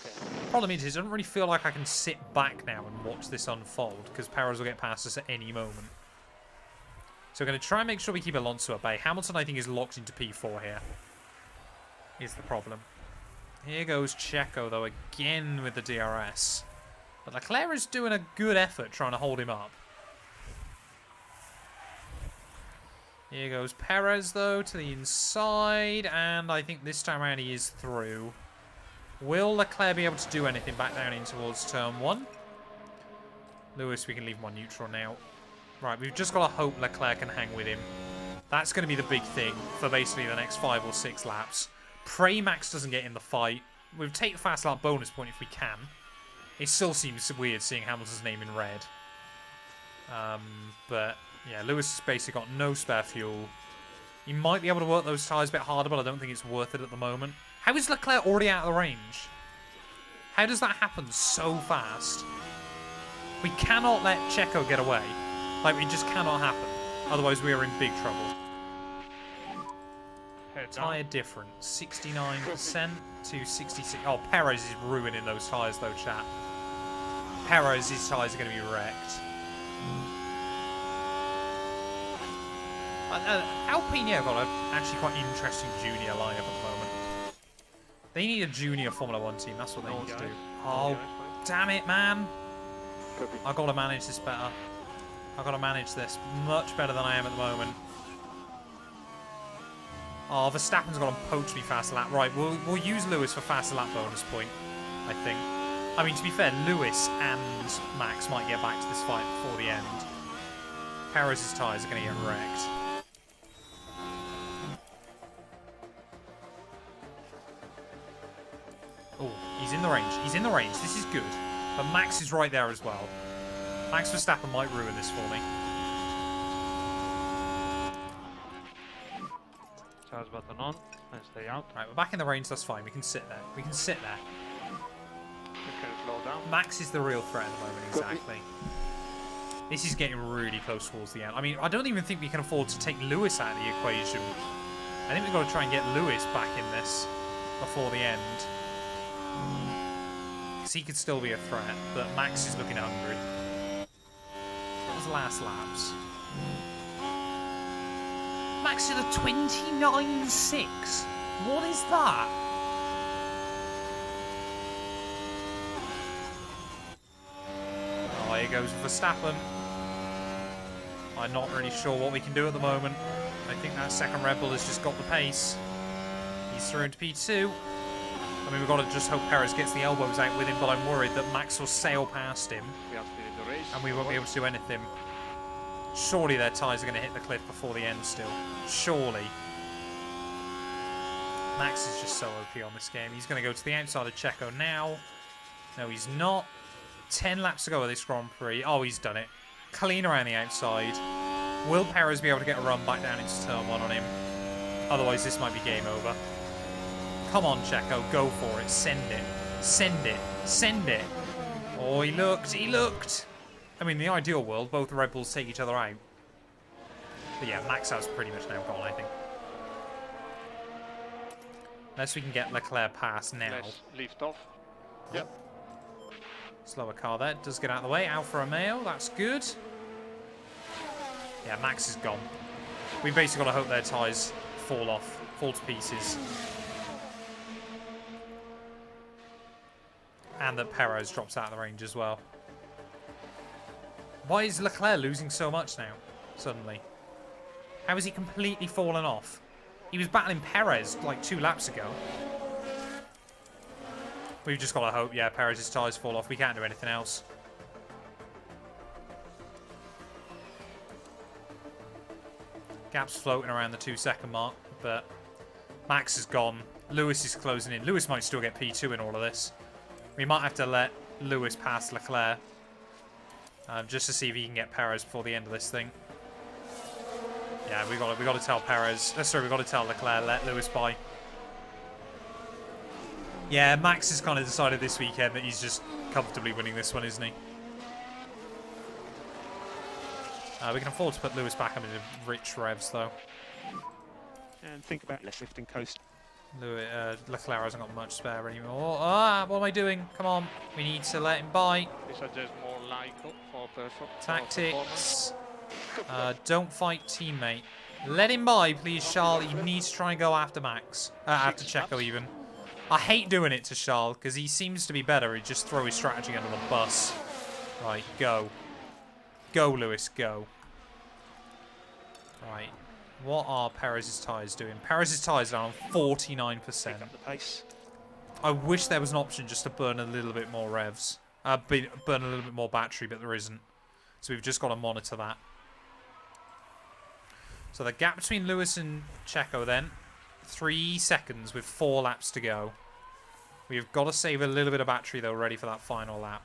Okay. Problem is, it doesn't really feel like I can sit back now and watch this unfold, because Perez will get past us at any moment. So we're going to try and make sure we keep Alonso at bay. Hamilton, I think, is locked into P4 here. Is the problem. Here goes Checo, though, again with the DRS. But Leclerc is doing a good effort trying to hold him up. Here goes Perez, though, to the inside. And I think this time around he is through. Will Leclerc be able to do anything back down in towards turn 1? Lewis, we can leave him on neutral now. Right, we've just got to hope Leclerc can hang with him. That's going to be the big thing for basically the next 5 or 6 laps. Pray Max doesn't get in the fight. We'll take the fast lap bonus point if we can. It still seems weird seeing Hamilton's name in red. But, yeah, Lewis has basically got no spare fuel. He might be able to work those tyres a bit harder, but I don't think it's worth it at the moment. How is Leclerc already out of the range? How does that happen so fast? We cannot let Checo get away. Like, it just cannot happen. Otherwise, we are in big trouble. Tyre difference, 69% to 66. Oh, Perez is ruining those tyres, though, chat. Perez's tyres are going to be wrecked. Alpine, yeah, got an actually quite interesting junior lineup at the moment. They need a junior Formula 1 team. That's what they need to do. Oh, damn it, man. I've got to manage this better. I've got to manage this much better than I am at the moment. Oh, Verstappen's got to poach me fast lap. Right, we'll use Lewis for fast lap bonus point, I think. I mean, to be fair, Lewis and Max might get back to this fight before the end. Perez's tyres are going to get wrecked. Oh, he's in the range. He's in the range. This is good. But Max is right there as well. Max Verstappen might ruin this for me. Charge button on and stay out. Right, we're back in the range. That's fine. We can sit there. We can sit there. Okay, slow down. Max is the real threat at the moment, exactly. This is getting really close towards the end. I mean, I don't even think we can afford to take Lewis out of the equation. I think we've got to try and get Lewis back in this before the end. Because he could still be a threat, but Max is looking hungry. What was the last laps? Max did a 29.6. What is that? Oh, here goes Verstappen. I'm not really sure what we can do at the moment. I think that second Red Bull has just got the pace. He's through into P2. I mean, we've got to just hope Perez gets the elbows out with him, but I'm worried that Max will sail past him. And we won't be able to do anything. Surely their tyres are going to hit the cliff before the end still. Surely. Max is just so OP on this game. He's going to go to the outside of Checo now. No, he's not. 10 laps to go of this Grand Prix. Oh, he's done it. Clean around the outside. Will Perez be able to get a run back down into turn 1 on him? Otherwise, this might be game over. Come on, Checo. Go for it. Send it. Send it. Send it. Oh, he looked. He looked. I mean, in the ideal world, both Red Bulls take each other out. But yeah, Max has pretty much now gone, I think. Unless we can get Leclerc past now. Let's lift off. Yep. Slower car there. Does get out of the way. Alfa Romeo. That's good. Yeah, Max is gone. We basically got to hope their tyres fall off. Fall to pieces. And that Perez drops out of the range as well. Why is Leclerc losing so much now, suddenly? How has he completely fallen off? He was battling Perez like 2 laps ago. We've just got to hope, yeah, Perez's tyres fall off. We can't do anything else. Gap's floating around the 2-second mark, but Max is gone. Lewis is closing in. Lewis might still get P2 in all of this. We might have to let Lewis pass Leclerc. Just to see if he can get Perez before the end of this thing. Yeah, we got to tell Perez. Sorry, we got to tell Leclerc, let Lewis by. Yeah, Max has kind of decided this weekend that he's just comfortably winning this one, isn't he? We can afford to put Lewis back up into rich revs, though. And think about less lifting coast. Leclerc hasn't got much spare anymore. Ah, what am I doing? Come on, we need to let him by. We suggest more like for Tactics. Don't fight teammate. Let him by, please, Charles. He needs to try and go after Max. After Checo, even. I hate doing it to Charles, because he seems to be better. He just throw his strategy under the bus. Right, go. Go, Lewis, go. Right. What are Perez's tyres doing? Perez's tyres are on 49%. Pick up the pace. I wish there was an option just to burn a little bit more revs. Burn a little bit more battery, but there isn't. So we've just got to monitor that. So the gap between Lewis and Checo then. 3 seconds with 4 laps to go. We've got to save a little bit of battery, though, ready for that final lap.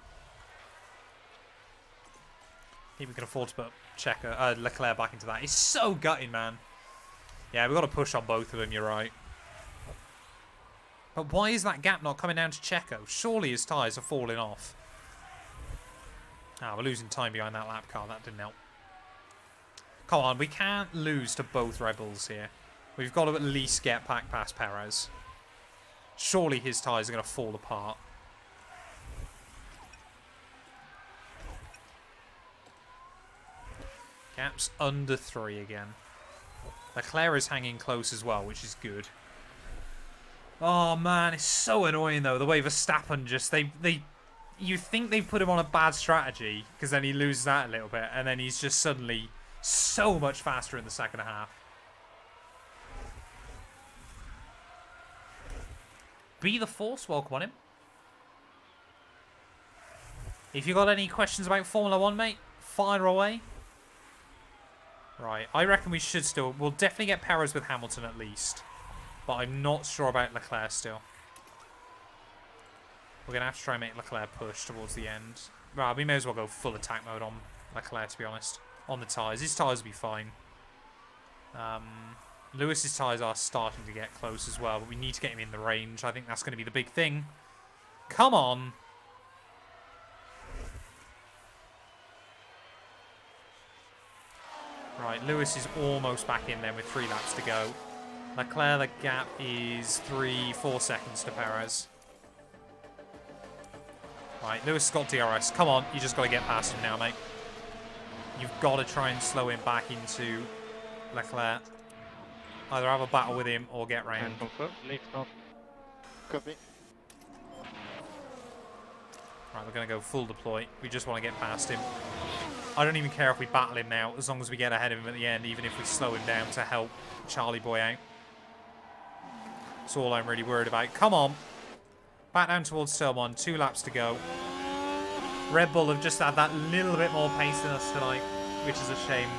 I think we can afford to put Leclerc back into that. It's so gutting, man. Yeah, we've got to push on both of them, you're right. But why is that gap not coming down to Checo? Surely his tyres are falling off. Ah, we're losing time behind that lap car. That didn't help. Come on, we can't lose to both Red Bulls here. We've got to at least get back past Perez. Surely his tyres are going to fall apart. Gap's under 3 again. Leclerc is hanging close as well, which is good. Oh man, it's so annoying though, the way Verstappen just you think they've put him on a bad strategy, because then he loses that a little bit, and then he's just suddenly so much faster in the second half. Be the Force, welcome on him. If you got any questions about Formula 1, mate, fire away. Right, I reckon we'll definitely get Perez with Hamilton at least. But I'm not sure about Leclerc still. We're going to have to try and make Leclerc push towards the end. Well, we may as well go full attack mode on Leclerc, to be honest. On the tyres. His tyres will be fine. Lewis's tyres are starting to get close as well, but we need to get him in the range. I think that's going to be the big thing. Come on. Right, Lewis is almost back in there with 3 laps to go. Leclerc, the gap is 3-4 seconds to Perez. Right, Lewis has got DRS. Come on, you just got to get past him now, mate. You've got to try and slow him back into Leclerc. Either have a battle with him or get round. Lift off. Copy. Right, we're going to go full deploy. We just want to get past him. I don't even care if we battle him now, as long as we get ahead of him at the end, even if we slow him down to help Charlie Boy out. That's all I'm really worried about. Come on. Back down towards turn 1. 2 laps to go. Red Bull have just had that little bit more pace than us tonight, which is a shame.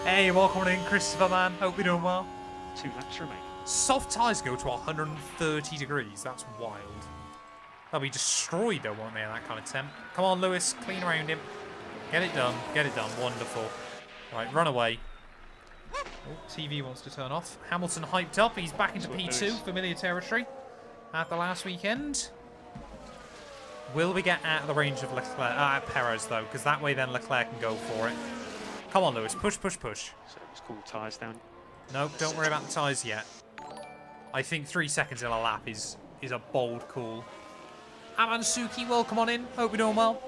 Hey, welcome in, Christopher, man. Hope you're doing well. 2 laps remain. Soft tyres go to 130 degrees. That's wild. They'll be destroyed, though, won't they, at that kind of temp? Come on, Lewis. Clean around him. Get it done. Get it done. Wonderful. Right, run away. Oh, TV wants to turn off. Hamilton hyped up. He's back into P2, familiar territory, after last weekend. Will we get out of the range of Leclerc? Perez, though, because that way then Leclerc can go for it. Come on, Lewis. Push, push, push. So it's cool tyres down. Nope, don't worry about the tyres yet. I think 3 seconds in a lap is a bold call. Amansuki, welcome on in. Hope you're doing well.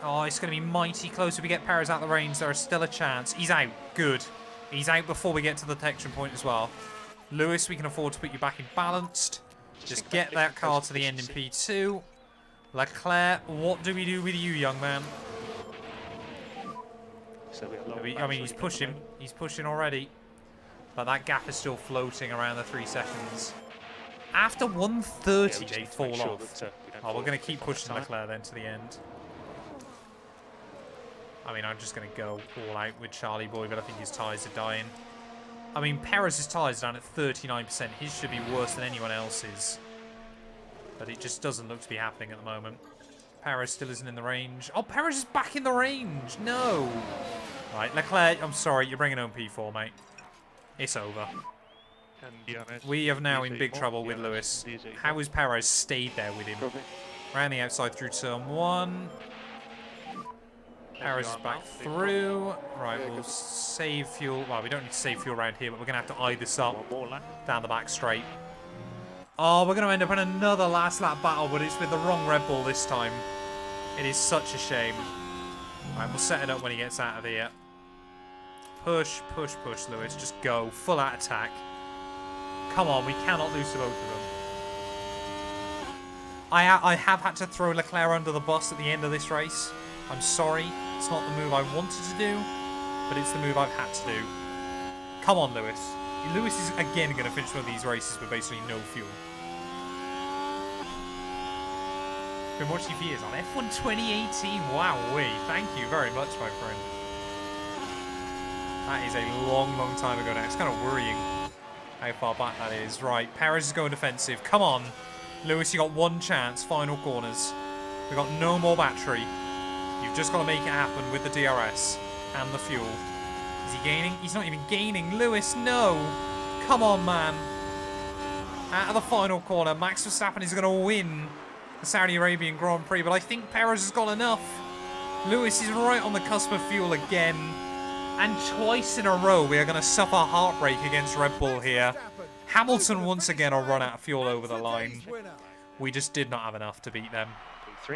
Oh, it's going to be mighty close if we get Perez out of the range. There is still a chance. He's out. Good. He's out before we get to the detection point as well. Lewis, we can afford to put you back in balanced. Just get that car to the end in P2. Leclerc, what do we do with you, young man? So I mean, he's pushing. He's pushing already. But that gap is still floating around the 3 seconds. After 130, they fall off. Oh, we're going to keep pushing Leclerc then to the end. I mean, I'm just going to go all out with Charlie Boy, but I think his tyres are dying. I mean, Perez's tyres are down at 39%. His should be worse than anyone else's. But it just doesn't look to be happening at the moment. Perez still isn't in the range. Oh, Perez is back in the range. No. Right, Leclerc, I'm sorry. You're bringing home P4, mate. It's over. We are now in big trouble with Lewis. How has Perez stayed there with him? Around the outside through turn 1. Perez is back through. Right, we'll save fuel. Well, we don't need to save fuel around here, but we're going to have to eye this up down the back straight. Oh, we're going to end up in another last lap battle, but it's with the wrong Red Bull this time. It is such a shame. Right, we'll set it up when he gets out of here. Push, push, push, Lewis. Just go. Full out attack. Come on, we cannot lose to both of them. I have had to throw Leclerc under the bus at the end of this race. I'm sorry. It's not the move I wanted to do, but it's the move I've had to do. Come on, Lewis. Lewis is again going to finish one of these races with basically no fuel. Been watching for years on F1 2018. Wowee. Thank you very much, my friend. That is a long, long time ago now. It's kind of worrying how far back that is. Right, Perez is going defensive. Come on. Lewis, you got one chance. Final corners. We've got no more battery. You've just got to make it happen with the DRS and the fuel. Is he gaining? He's not even gaining. Lewis, no. Come on, man. Out of the final corner, Max Verstappen is going to win the Saudi Arabian Grand Prix, but I think Perez has got enough. Lewis is right on the cusp of fuel again. And twice in a row, we are going to suffer heartbreak against Red Bull here. Hamilton once again will run out of fuel over the line. We just did not have enough to beat them.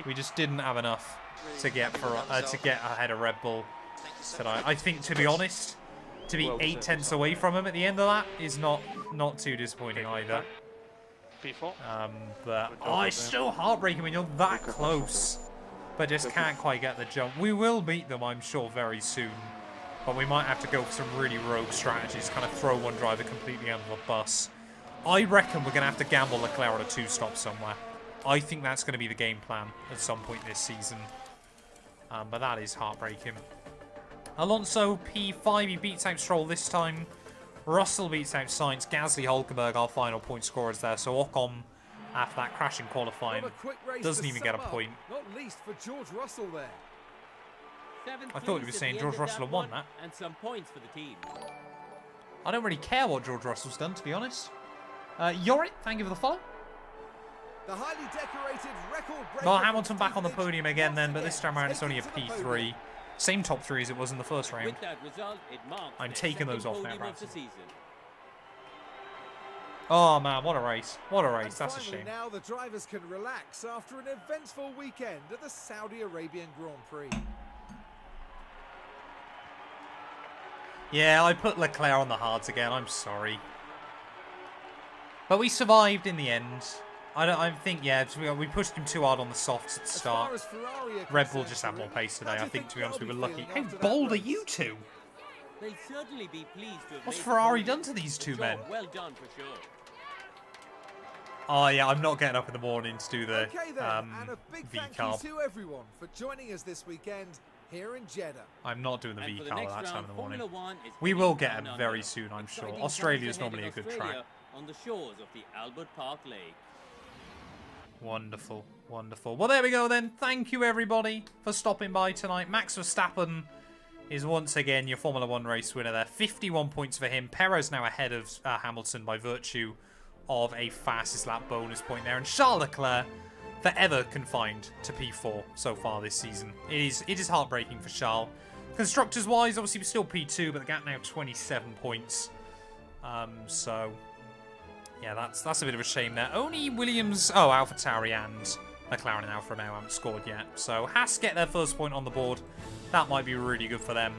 We just didn't have enough to get ahead of Red Bull tonight. I think, to be honest, to be 8 tenths away from him at the end of that is not too disappointing either. But it's so heartbreaking when you're that close, but just can't quite get the jump. We will beat them, I'm sure, very soon. But we might have to go for some really rogue strategies, kind of throw one driver completely under the bus. I reckon we're going to have to gamble Leclerc on a 2-stop somewhere. I think that's going to be the game plan at some point this season. But that is heartbreaking. Alonso, P5, he beats out Stroll this time. Russell beats out Sainz. Gasly, Hulkenberg, our final point scorers there. So Ocon, after that crash in qualifying, doesn't even get a point. Not least for George Russell there. I thought he was saying George Russell had won that. And some points for the team. I don't really care what George Russell's done, to be honest. Yorit, thank you for the follow. The highly decorated record-breaking. Well, Hamilton back on the podium again then, but this time around it's only a P3. Same top 3 as it was in the first round. With that result, it marks I'm their taking those second off now, podium of the Bradford. season. Oh man, what a race. What a And race. That's a finally shame. now the drivers can relax after an eventful weekend at the Saudi Arabian Grand Prix. Yeah, I put Leclerc on the hards again. I'm sorry. But we survived in the end. I think, yeah, we pushed him too hard on the softs at the As far start. as Ferrari are Red Bull concerned, just had more pace today. how do I you think, to be honest, we they'll were be lucky. feeling How after that bold are race? you two? They'll certainly be pleased to have What's made the Ferrari podium. done to these two Job men? well done for sure. Oh, yeah, I'm not getting up in the morning to do the Okay then, and a big thank you V-carb. to everyone for joining us this weekend here in Jeddah. I'm not doing the And for the V-carb next at that time round, in the morning. Formula One is We heading will get down him under. very soon, I'm sure. Exciting Australia's times ahead normally a in good Australia track. on the shores of the Albert Park Lake. Wonderful, wonderful. Well, there we go then. Thank you, everybody, for stopping by tonight. Max Verstappen is once again your Formula 1 race winner there. 51 points for him. Perez now ahead of Hamilton by virtue of a fastest lap bonus point there. And Charles Leclerc, forever confined to P4 so far this season. It is heartbreaking for Charles. Constructors-wise, obviously, we're still P2, but the gap now 27 points. So... yeah, that's a bit of a shame there. Only Williams, AlphaTauri and McLaren and Alfa Romeo haven't scored yet. So Haas get their first point on the board. That might be really good for them.